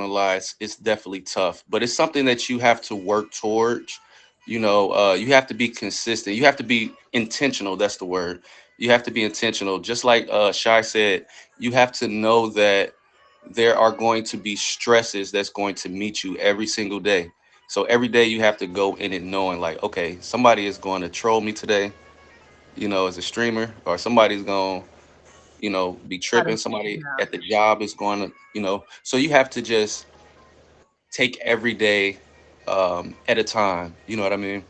lie. It's definitely tough, but it's something that you have to work towards. You know, you have to be consistent. You have to be intentional. That's the word. You have to be intentional. Just like Shai said, you have to know that there are going to be stresses that's going to meet you every single day. So every day you have to go in it knowing like, okay, somebody is going to troll me today, you know, as a streamer, or somebody's going to, you know, be How to, tripping. Somebody yeah. at the job is going to, you know, so you have to just take every day at a time. You know what I mean?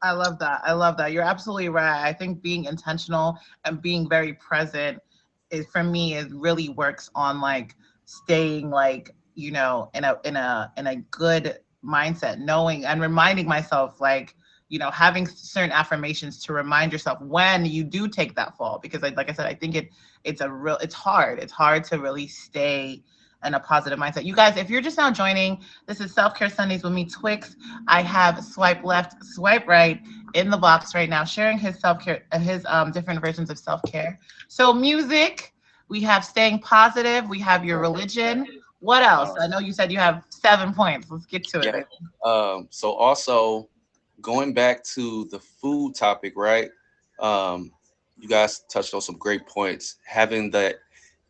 I love that. I love that. You're absolutely right. I think being intentional and being very present is for me it really works on like staying like, in a good mindset, knowing and reminding myself like, having certain affirmations to remind yourself when you do take that fall because like I said, I think it's hard. It's hard to really stay in a positive mindset. You guys, if you're just now joining, this is Self Care Sundays with me, Twix. I have swipe left, swipe right in the box right now, sharing his self care, his different versions of self care. So music, we have staying positive, we have your religion. What else? I know you said you have 7 points. Let's get to it, Yeah. baby. So also going back to the food topic, right? Um, you guys touched on some great points. Having that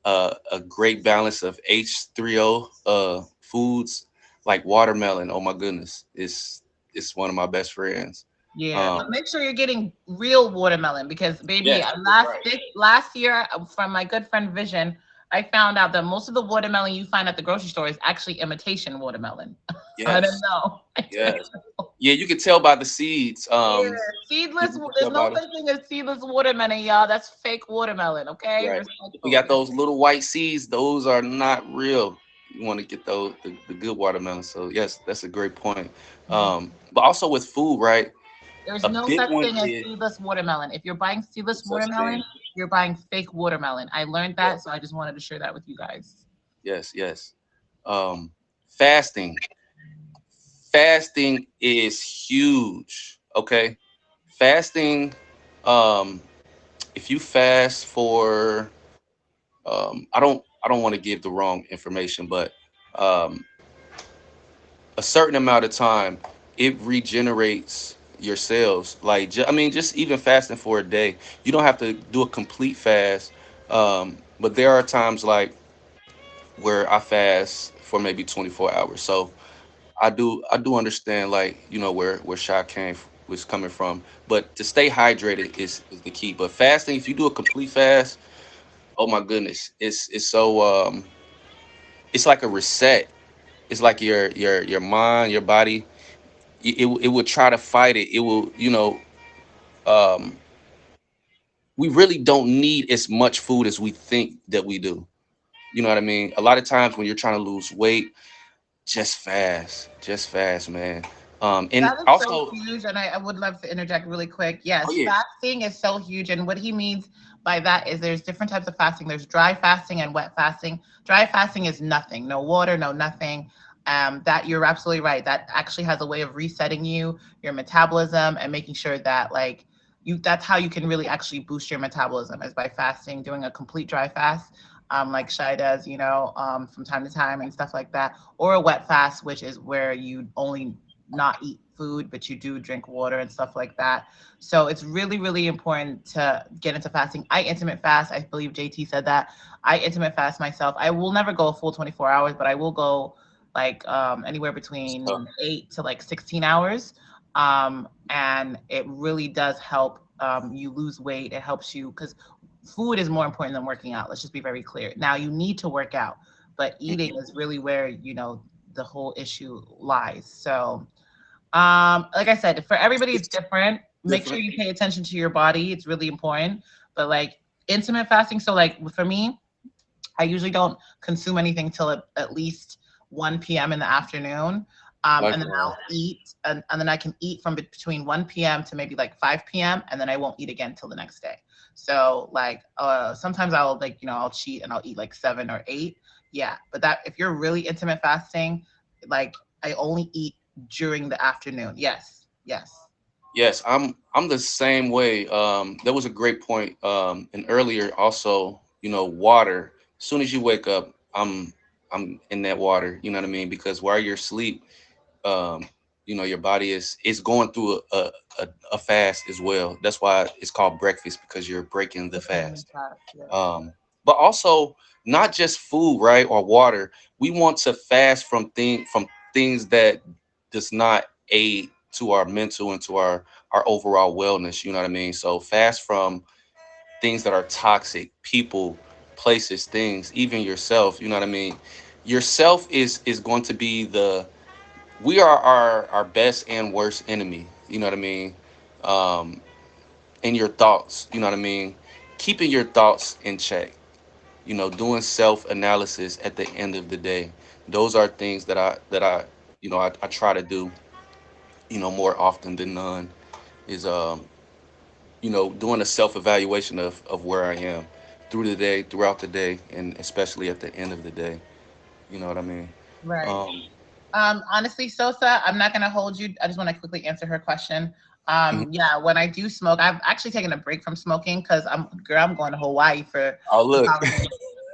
a great balance of H3O foods like watermelon. Oh my goodness, it's one of my best friends. Yeah, but Um, make sure you're getting real watermelon because, baby, yes, right. last year from my good friend Vision, I found out that most of the watermelon you find at the grocery store is actually imitation watermelon. I don't Yes, know. I didn't yes, know. yeah. You can tell by the seeds. Yeah, You seedless. can There's tell no by the such thing as seedless watermelon, y'all. That's fake watermelon. Okay, right. If we got respectfully. those little white seeds, those are not real. You want to get those the good watermelon. So yes, that's a great point. Mhm. But also with food, right? There's A no big such one thing as is seedless watermelon. If you're buying no seedless such watermelon, thing. you're buying fake watermelon. I learned Yes, that, so I just wanted to share that with you guys. yes, yes. Fasting. Fasting is huge. Okay, fasting. Um, if you fast for, I don't want to give the wrong information, but um, a certain amount of time, it regenerates your cells. Like, I mean, just even fasting for a day, you don't have to do a complete fast. But there are times like where I fast for maybe 24 hours. So I do understand like, you know, where Shy was coming from. But to stay hydrated is the key. But fasting, if you do a complete fast, oh my goodness, it's so it's like a reset. It's like your mind, your body, it will try to fight it. It will, you know, um we really don't need as much food as we think that we do. You know what I mean? A lot of times when you're trying to lose weight, just fast, man. And That is so also, huge, and I would love to interject really quick. oh Yes, yeah, fasting is so huge, and what he means by that is there's different types of fasting. There's dry fasting and wet fasting. Dry fasting is nothing, no water, no nothing. That you're absolutely right. That actually has a way of resetting you, your metabolism, and making sure that like that's how you can really actually boost your metabolism, is by fasting, doing a complete dry fast, like Shy does, from time to time and stuff like that, or a wet fast, which is where you only not eat food, but you do drink water and stuff like that. So it's really, really important to get into fasting. I intermittent fast. I believe JT said that. I intermittent fast myself. I will never go a full 24 hours, but I will go like anywhere between So, 8 to like 16 hours. And it really does help you lose weight. It helps you because food is more important than working out. Let's just be very clear. Now you need to work out, but eating is really where, the whole issue lies. So, like I said, for everybody it's different. Make sure different. you pay attention to your body. It's really important. But like intermittent fasting, so like for me, I usually don't consume anything till at least 1 p.m. in the afternoon. And then Likewise. I'll eat, and then I can eat from between 1 p.m. to maybe like 5 p.m. and then I won't eat again till the next day. So like sometimes I'll like, I'll cheat and I'll eat like 7 or 8. Yeah. But that if you're really intimate fasting, like I only eat during the afternoon. Yes. Yes. Yes, I'm the same way. That was a great point. And earlier also, water. As soon as you wake up, I'm in that water. You know what I mean? Because while you're asleep, um, your body is going through a fast as well. That's why it's called breakfast, because you're breaking the Intermittent fast. fast, yeah. But also not just food, right, or water. We want to fast from things that does not aid to our mental and to our overall wellness. You know what I mean? So fast from things that are toxic, people, places, things, even yourself. You know what I mean? Yourself is going to be we are our best and worst enemy. You know what I mean? Um, and your thoughts. You know what I mean? Keeping your thoughts in check, doing self analysis at the end of the day. Those are things that I I try to do, more often than none, is doing a self evaluation of where I am through the day, throughout the day, and especially at the end of the day. You know what I mean? Right. Um, Honestly, Sosa, I'm not gonna hold you. I just want to quickly answer her question. mhm. Yeah, when I do smoke, I've actually taken a break from smoking because I'm going to Hawaii for Oh, the look, holidays.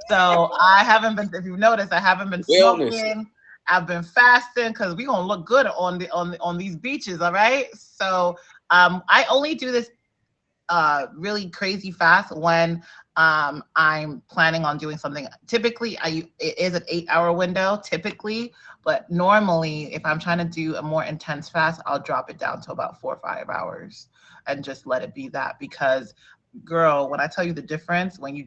So I haven't been, if you've noticed, I haven't been wellness. smoking. I've been fasting because we gonna look good on these beaches, all right? So I only do this really crazy fast when I'm planning on doing something. Typically, it is an 8 hour window, typically, but normally, if I'm trying to do a more intense fast, I'll drop it down to about 4 or 5 hours and just let it be that. Because, girl, when I tell you the difference when you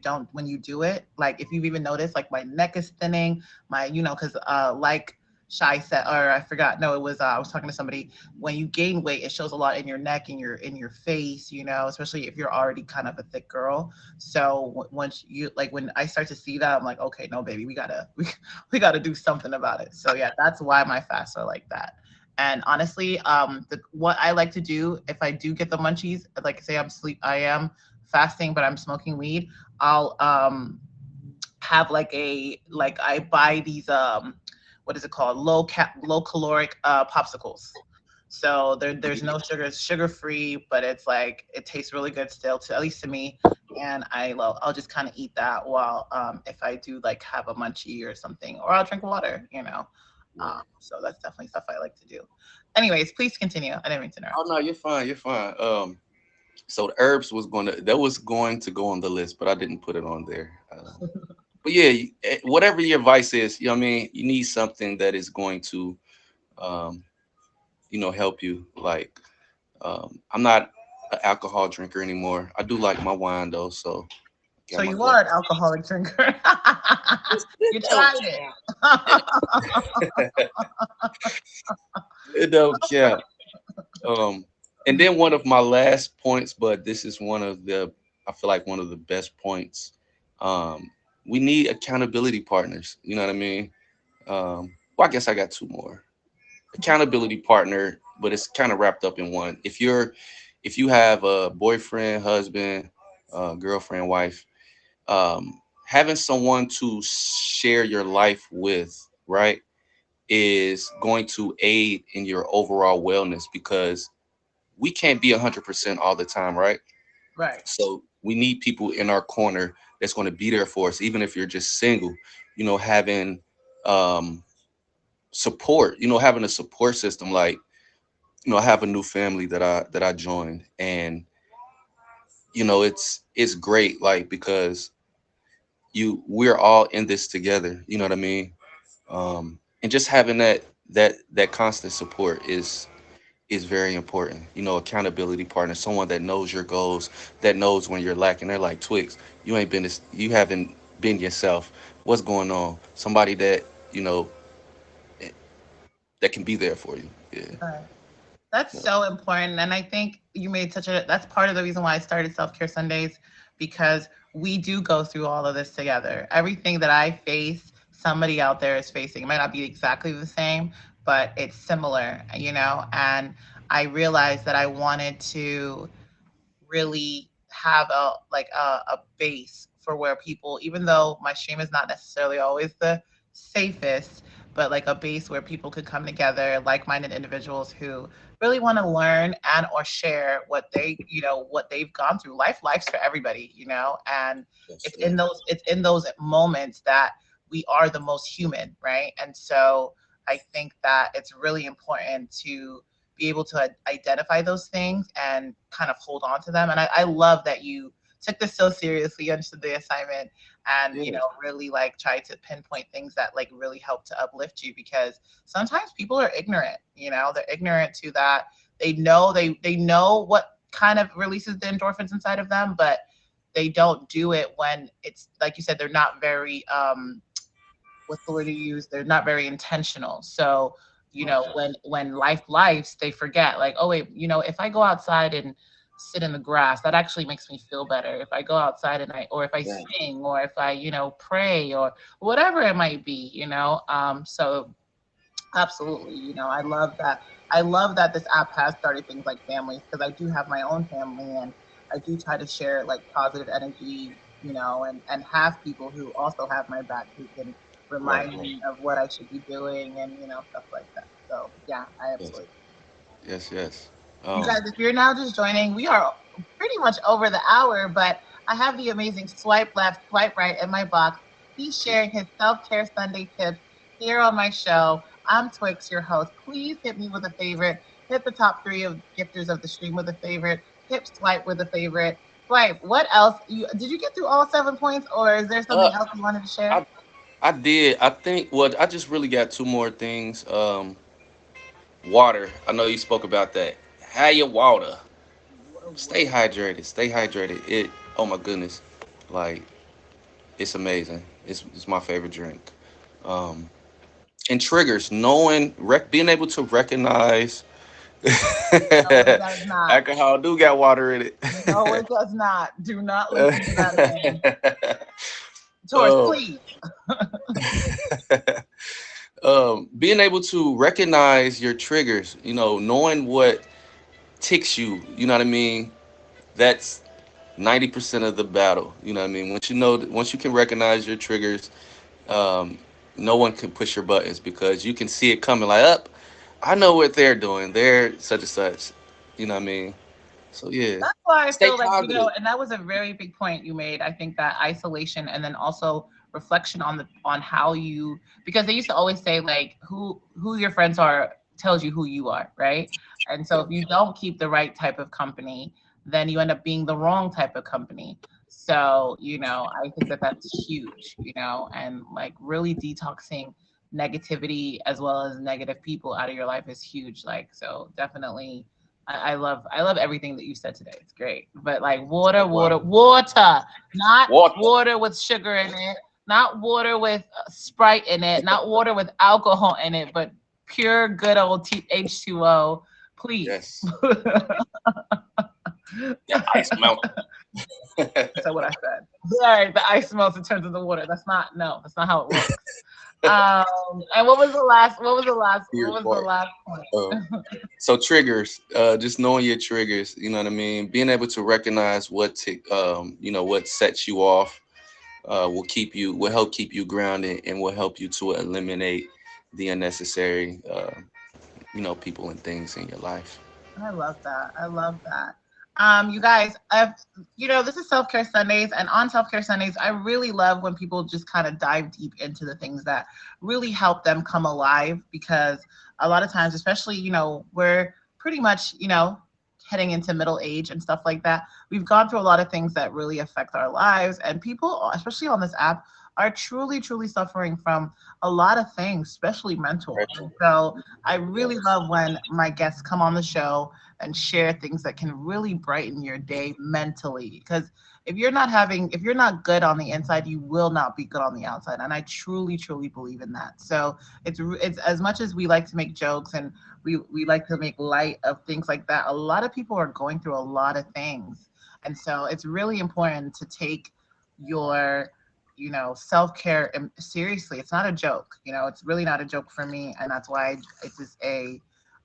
do it, like if you've even noticed, like my neck is thinning, because like Shy said, or I forgot. No, it was I was talking to somebody. When you gain weight, it shows a lot in your neck and your face. Especially if you're already kind of a thick girl. So once you like when I start to see that, I'm like, okay, no, baby, we gotta do something about it. So yeah, that's why my fasts are like that. And honestly, what I like to do if I do get the munchies, like say I am fasting, but I'm smoking weed. I'll have like I buy these what is it called, low caloric popsicles. So there's no sugar, it's sugar free, but it's like it tastes really good still, to at least to me. And I'll just kind of eat that while if I do like have a munchie or something, or I'll drink water. Right. So that's definitely stuff I like to do. Anyways, please continue. I didn't mean to Oh interrupt. no, you're fine. You're fine. So the herbs was going to go on the list, but I didn't put it on there. But yeah, whatever your vice is, you know what I mean, you need something that is going to, um, help you. Like, I'm not an alcohol drinker anymore. I do like my wine though, so So got my you glass. are an alcoholic drinker. It You don't tried it. it don't count. Um, and then one of my last points, but this is I feel like one of the best points. Um, we need accountability partners. You know what I mean? Well, I guess I got two more. Accountability partner, but it's kind of wrapped up in one. If you have a boyfriend, husband, girlfriend, wife, having someone to share your life with, right, is going to aid in your overall wellness, because we can't be 100% all the time, right? Right. So we need people in our corner that's going to be there for us, even if you're just single. Having um, support. Having a support system. Like, I have a new family that I joined, and it's great. Like, because we're all in this together. You know what I mean? And just having that constant support is very important. Accountability partner, someone that knows your goals, that knows when you're lacking. They're like, Twix, you haven't been yourself. What's going on? Somebody that you know eh, that can be there for you. Yeah. Right. That's Yeah. so important. And I think you made that's part of the reason why I started Self Care Sundays, because we do go through all of this together. Everything that I face, somebody out there is facing. It might not be exactly the same, but it's similar, and I realized that I wanted to really have a base for where people, even though my stream is not necessarily always the safest, but like a base where people could come together, like-minded individuals who really want to learn and or share what they've gone through. Life's for everybody, and Yes, it's yeah. in those moments that we are the most human, right? And so I think that it's really important to be able to identify those things and kind of hold on to them. And I love that you took this so seriously, understood the assignment, and Yeah. really like try to pinpoint things that like really help to uplift you, because sometimes people are ignorant. They're ignorant to that. They know what kind of releases the endorphins inside of them, but they don't do it when it's like you said, they're not very what's the word you use? They're not very intentional. So, when life they forget, like, oh wait, if I go outside and sit in the grass, that actually makes me feel better. If I go outside and or if I Right. sing, or if I, pray, or whatever it might be, so absolutely, I love that this app has started things like families, because I do have my own family, and I do try to share like positive energy, and have people who also have my back, who can Right. remind Right. me of what I should be doing, and stuff like that. So yeah, I Yes. absolutely. Yes. Yes. You guys, if you're now just joining, we are pretty much over the hour, but I have the amazing Swipe Left, Swipe Right in my box. He's sharing his self care Sunday tips here on my show. I'm Twix, your host. Please hit me with a favorite. Hit the top 3 of gifters of the stream with a favorite. Hit swipe with a favorite. Swipe. What else? Did you get through all 7 points, or is there Uh, something else you wanted to share? I I did. I think. Well, I just really got two more things. Water. I know you spoke about that. Have your water. Water, Stay water. hydrated. Stay hydrated. Oh my goodness. Like, it's amazing. It's my favorite drink. Um, and triggers, being able to recognize No, it does not. alcohol do got water in No, it does not. Do not listen to that again. it. Taurus, um, please. being able to recognize your triggers, knowing what ticks you, you know what I mean? That's 90% of the battle. You know what I mean? Once you can recognize your triggers, um, no one can push your buttons because you can see it coming. Like, up, I know what they're doing. They're such and such. You know what I mean? So yeah, That's why I stay feel like, positive. and that was a very big point you made. I think that isolation, and then also reflection on how you, because they used to always say like who your friends are tells you who you are, right? And so Yeah. if you don't keep the right type of company, then you end up being the wrong type of company. So, I think that that's huge, and like really detoxing negativity as well as negative people out of your life is huge. Like, so definitely I love everything that you said today. It's great. But like water, Oh, wow. water, water, not Water. water with sugar in it, not water with Sprite in it, not water with alcohol in it, but pure good old H2O, please. Yes. The ice melt. That's what I said. Sorry, the ice melts and turns into water. That's not how it works. And Here's what was the part. last point? Um, so triggers, just knowing your triggers, you know what I mean? Being able to recognize what sets you off, will help keep you grounded and will help you to eliminate the unnecessary, people and things in your life. I love that. I love that. You guys, this is Self Care Sundays, and on Self Care Sundays, I really love when people just kind of dive deep into the things that really help them come alive. Because a lot of times, especially, we're pretty much, heading into middle age and stuff like that. We've gone through a lot of things that really affect our lives, and people, especially on this app, are truly, truly suffering from a lot of things, especially mental. And so I really Yes. love when my guests come on the show and share things that can really brighten your day mentally. Because if you're not good on the inside, you will not be good on the outside. And I truly, truly believe in that. So it's as much as we like to make jokes and we like to make light of things like that. A lot of people are going through a lot of things. And so it's really important to take your self-care seriously. It's not a joke. It's really not a joke for me, and that's why it's just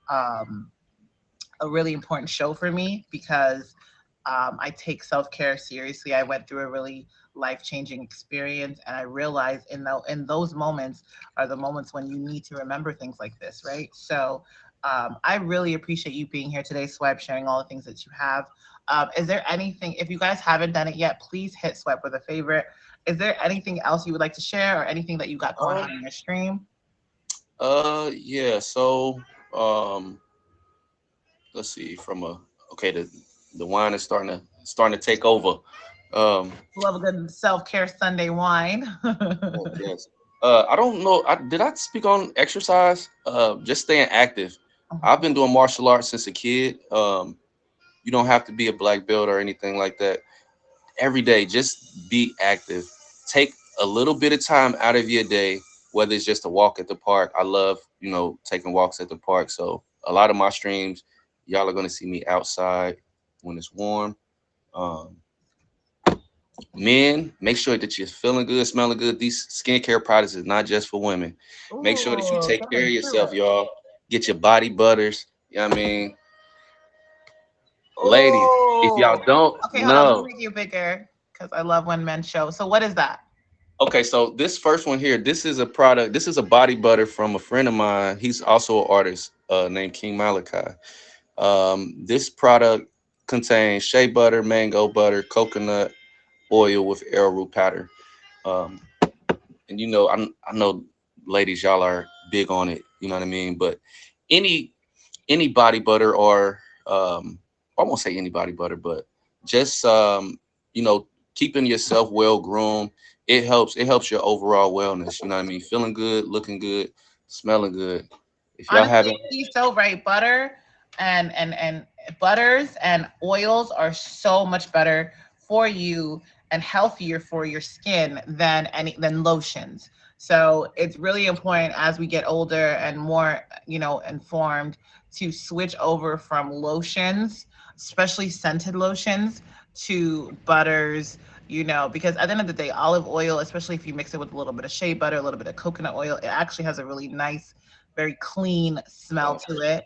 um a really important show for me, because I take self-care seriously. I went through a really life-changing experience, and I realized in those moments are the moments when you need to remember things like this, right? So I really appreciate you being here today, Swipe, sharing all the things that you have. Is there anything, if you guys haven't done it yet, please hit Swipe with a favorite. Is there anything else you would like to share, or anything that you got going Um, on in your stream? yeah. So, um, let's see. Okay, the wine is starting to take over. Um, Love a good self-care Sunday wine. yes. I don't know. Did I speak on exercise? Just staying active. I've been doing martial arts since a kid. You don't have to be a black belt or anything like that. Every day, just be active. Take a little bit of time out of your day, whether it's just a walk at the park. I love, taking walks at the park. So a lot of my streams, y'all are gonna see me outside when it's warm. Um, Men, make sure that you're feeling good, smelling good. These skincare products is not just for women. Make sure that you Ooh, take get care of into yourself, it. y'all. Get your body butters. You know what I mean? Ladies, if y'all Oh, don't okay. Hold on. Let me know. make you bigger because I love when men show. So, what is that? Okay, so this first one here, this is a product, this is a body butter from a friend of mine. He's also an artist named King Malachi. This product contains shea butter, mango butter, coconut oil with arrowroot powder. Um, and I know ladies, y'all are big on it, you know what I mean? But any any body butter or I won't say any body butter, but just you know, keeping yourself well groomed, it helps your overall wellness, you know what I mean? Feeling good, looking good, smelling good. If y'all Honestly, haven't he's so right. Butter and butters and oils are so much better for you and healthier for your skin than lotions. So it's really important as we get older and more, informed, to switch over from lotions, especially scented lotions, to butters. Because at the end of the day, olive oil, especially if you mix it with a little bit of shea butter, a little bit of coconut oil, it actually has a really nice, very clean smell yeah, to it.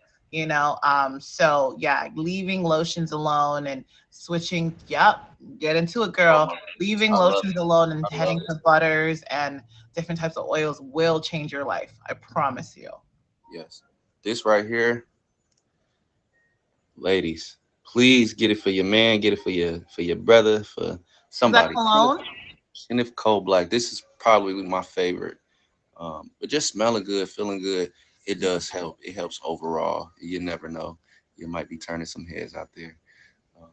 So yeah, leaving lotions alone and switching. Yep, get into it, oh girl. my, Leaving I love lotions alone and I love heading it. to butters and different types of oils will change your life. I promise you. Yes. This right here, ladies, please get it for your man, get it for your brother, for Is that somebody. cologne? And if Coal Black, this is probably my favorite. But just smelling good, feeling good, it does help. It helps overall. You never know. You might be turning some heads out there. Um,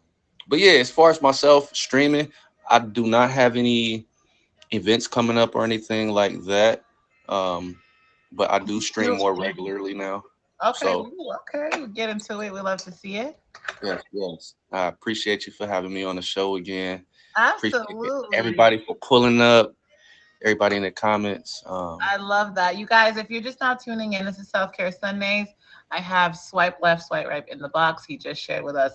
but yeah, as far as myself streaming, I do not have any events coming up or anything like that. Um, but I do stream more regularly now. Okay, So ooh, okay. Get into it. We love to see it. yes, yes. I appreciate you for having me on the show again. Appreciate Absolutely. everybody for pulling up. Everybody in the comments. I love that. You guys, if you're just now tuning in, this is Self Care Sundays. I have Swipe Left, Swipe Right in the box. He just shared with us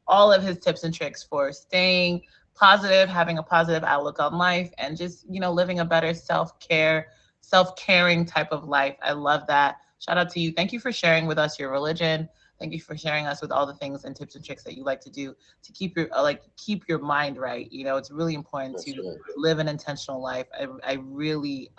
all of his tips and tricks for staying positive, having a positive outlook on life, and just, living a better self-care, self-caring type of life. I love that. Shout out to you. Thank you for sharing with us your religion. Thank you for sharing us with all the things and tips and tricks that you like to do to keep your mind right. It's really important That's to right. live an intentional life. I really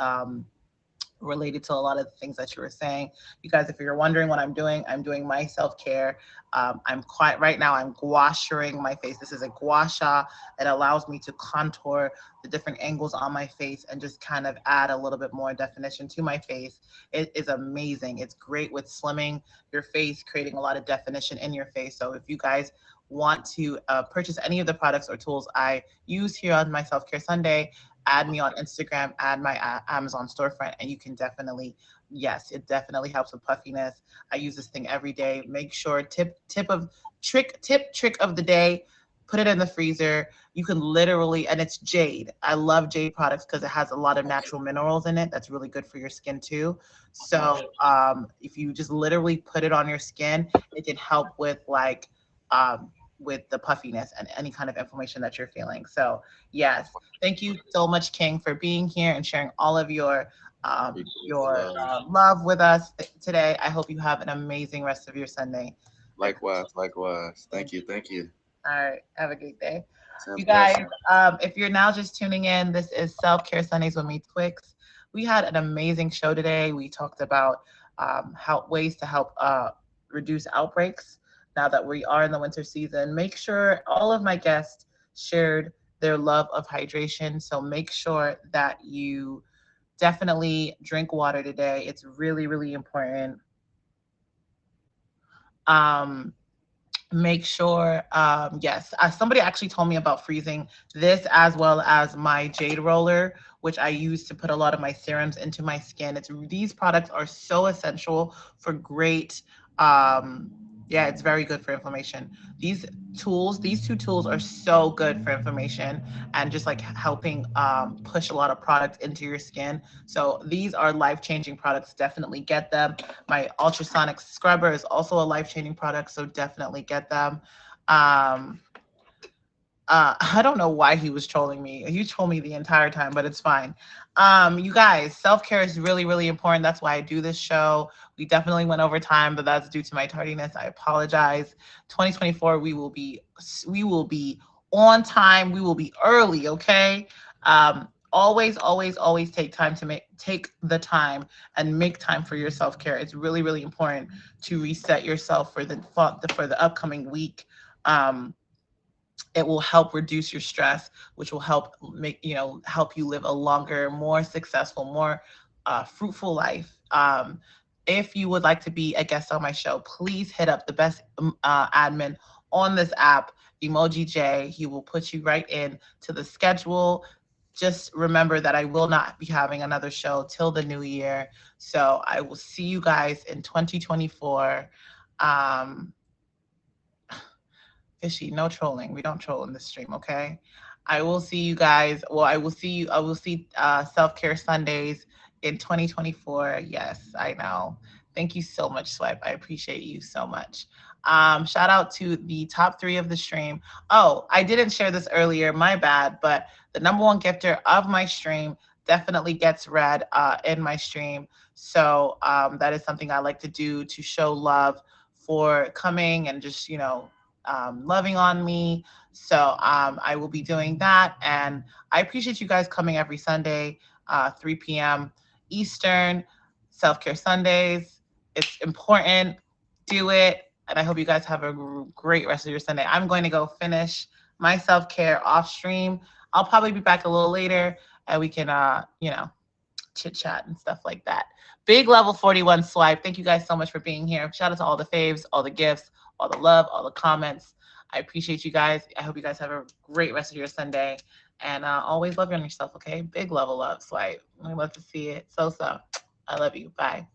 related to a lot of the things that you were saying. You guys, if you're wondering what I'm doing my self-care. I'm quite right now, I'm gua sharing my face. This is a gua sha. It allows me to contour the different angles on my face and just kind of add a little bit more definition to my face. It is amazing. It's great with slimming your face, creating a lot of definition in your face. So if you guys want to purchase any of the products or tools I use here on my Self-Care Sunday, add me on Instagram, add my Amazon storefront, and you can definitely, yes, it definitely helps with puffiness. I use this thing every day. Make sure, tip trick of the day, put it in the freezer. You can literally, and it's jade. I love jade products because it has a lot of natural minerals in it. That's really good for your skin too. So if you just literally put it on your skin, it can help with the puffiness and any kind of inflammation that you're feeling. So yes, thank you so much, King, for being here and sharing all of your love with us today. I hope you have an amazing rest of your Sunday. Likewise. Thank you. All right, have a great day. God You bless. guys, if you're now just tuning in, this is Self-Care Sundays with me, Twix. We had an amazing show today. We talked about ways to help reduce outbreaks now that we are in the winter season. Make sure all of my guests shared their love of hydration. So make sure that you definitely drink water today. It's really, really important. Make sure, yes, somebody actually told me about freezing this as well as my jade roller, which I use to put a lot of my serums into my skin. These products are so essential for great, yeah, it's very good for inflammation. These two tools are so good for inflammation and just like helping push a lot of products into your skin. So these are life-changing products. Definitely get them. My ultrasonic scrubber is also a life-changing product, so definitely get them. I don't know why he was trolling me. He trolled me the entire time, but it's fine. You guys, self-care is really, really important. That's why I do this show. We definitely went over time, but that's due to my tardiness. I apologize. 2024, we will be on time. We will be early, okay? Always, always, always take the time and make time for your self-care. It's really, really important to reset yourself for the upcoming week. It will help reduce your stress, which will help help you live a longer, more successful, more fruitful life. If you would like to be a guest on my show, please hit up the best admin on this app, Emoji J. He will put you right in to the schedule. Just remember that I will not be having another show till the new year. So I will see you guys in 2024. Fishy, no trolling. We don't troll in this stream, okay? I will see you guys. Well, I will see Self-Care Sundays in 2024. Yes, I know. Thank you so much, Swipe. I appreciate you so much. Shout out to the top 3 of the stream. Oh, I didn't share this earlier. My bad. But the #1 gifter of my stream definitely gets read in my stream. So that is something I like to do to show love for coming and just, loving on me. So I will be doing that. And I appreciate you guys coming every Sunday, 3 p.m. Eastern, Self-Care Sundays. It's important. Do it. And I hope you guys have a great rest of your Sunday. I'm going to go finish my self-care off stream. I'll probably be back a little later and we can, chit chat and stuff like that. Big Level 41 Swipe. Thank you guys so much for being here. Shout out to all the faves, all the gifts, all the love, all the comments. I appreciate you guys. I hope you guys have a great rest of your Sunday. And always love on yourself, okay? Big level love, Swipe. I love to see it. So. I love you. Bye.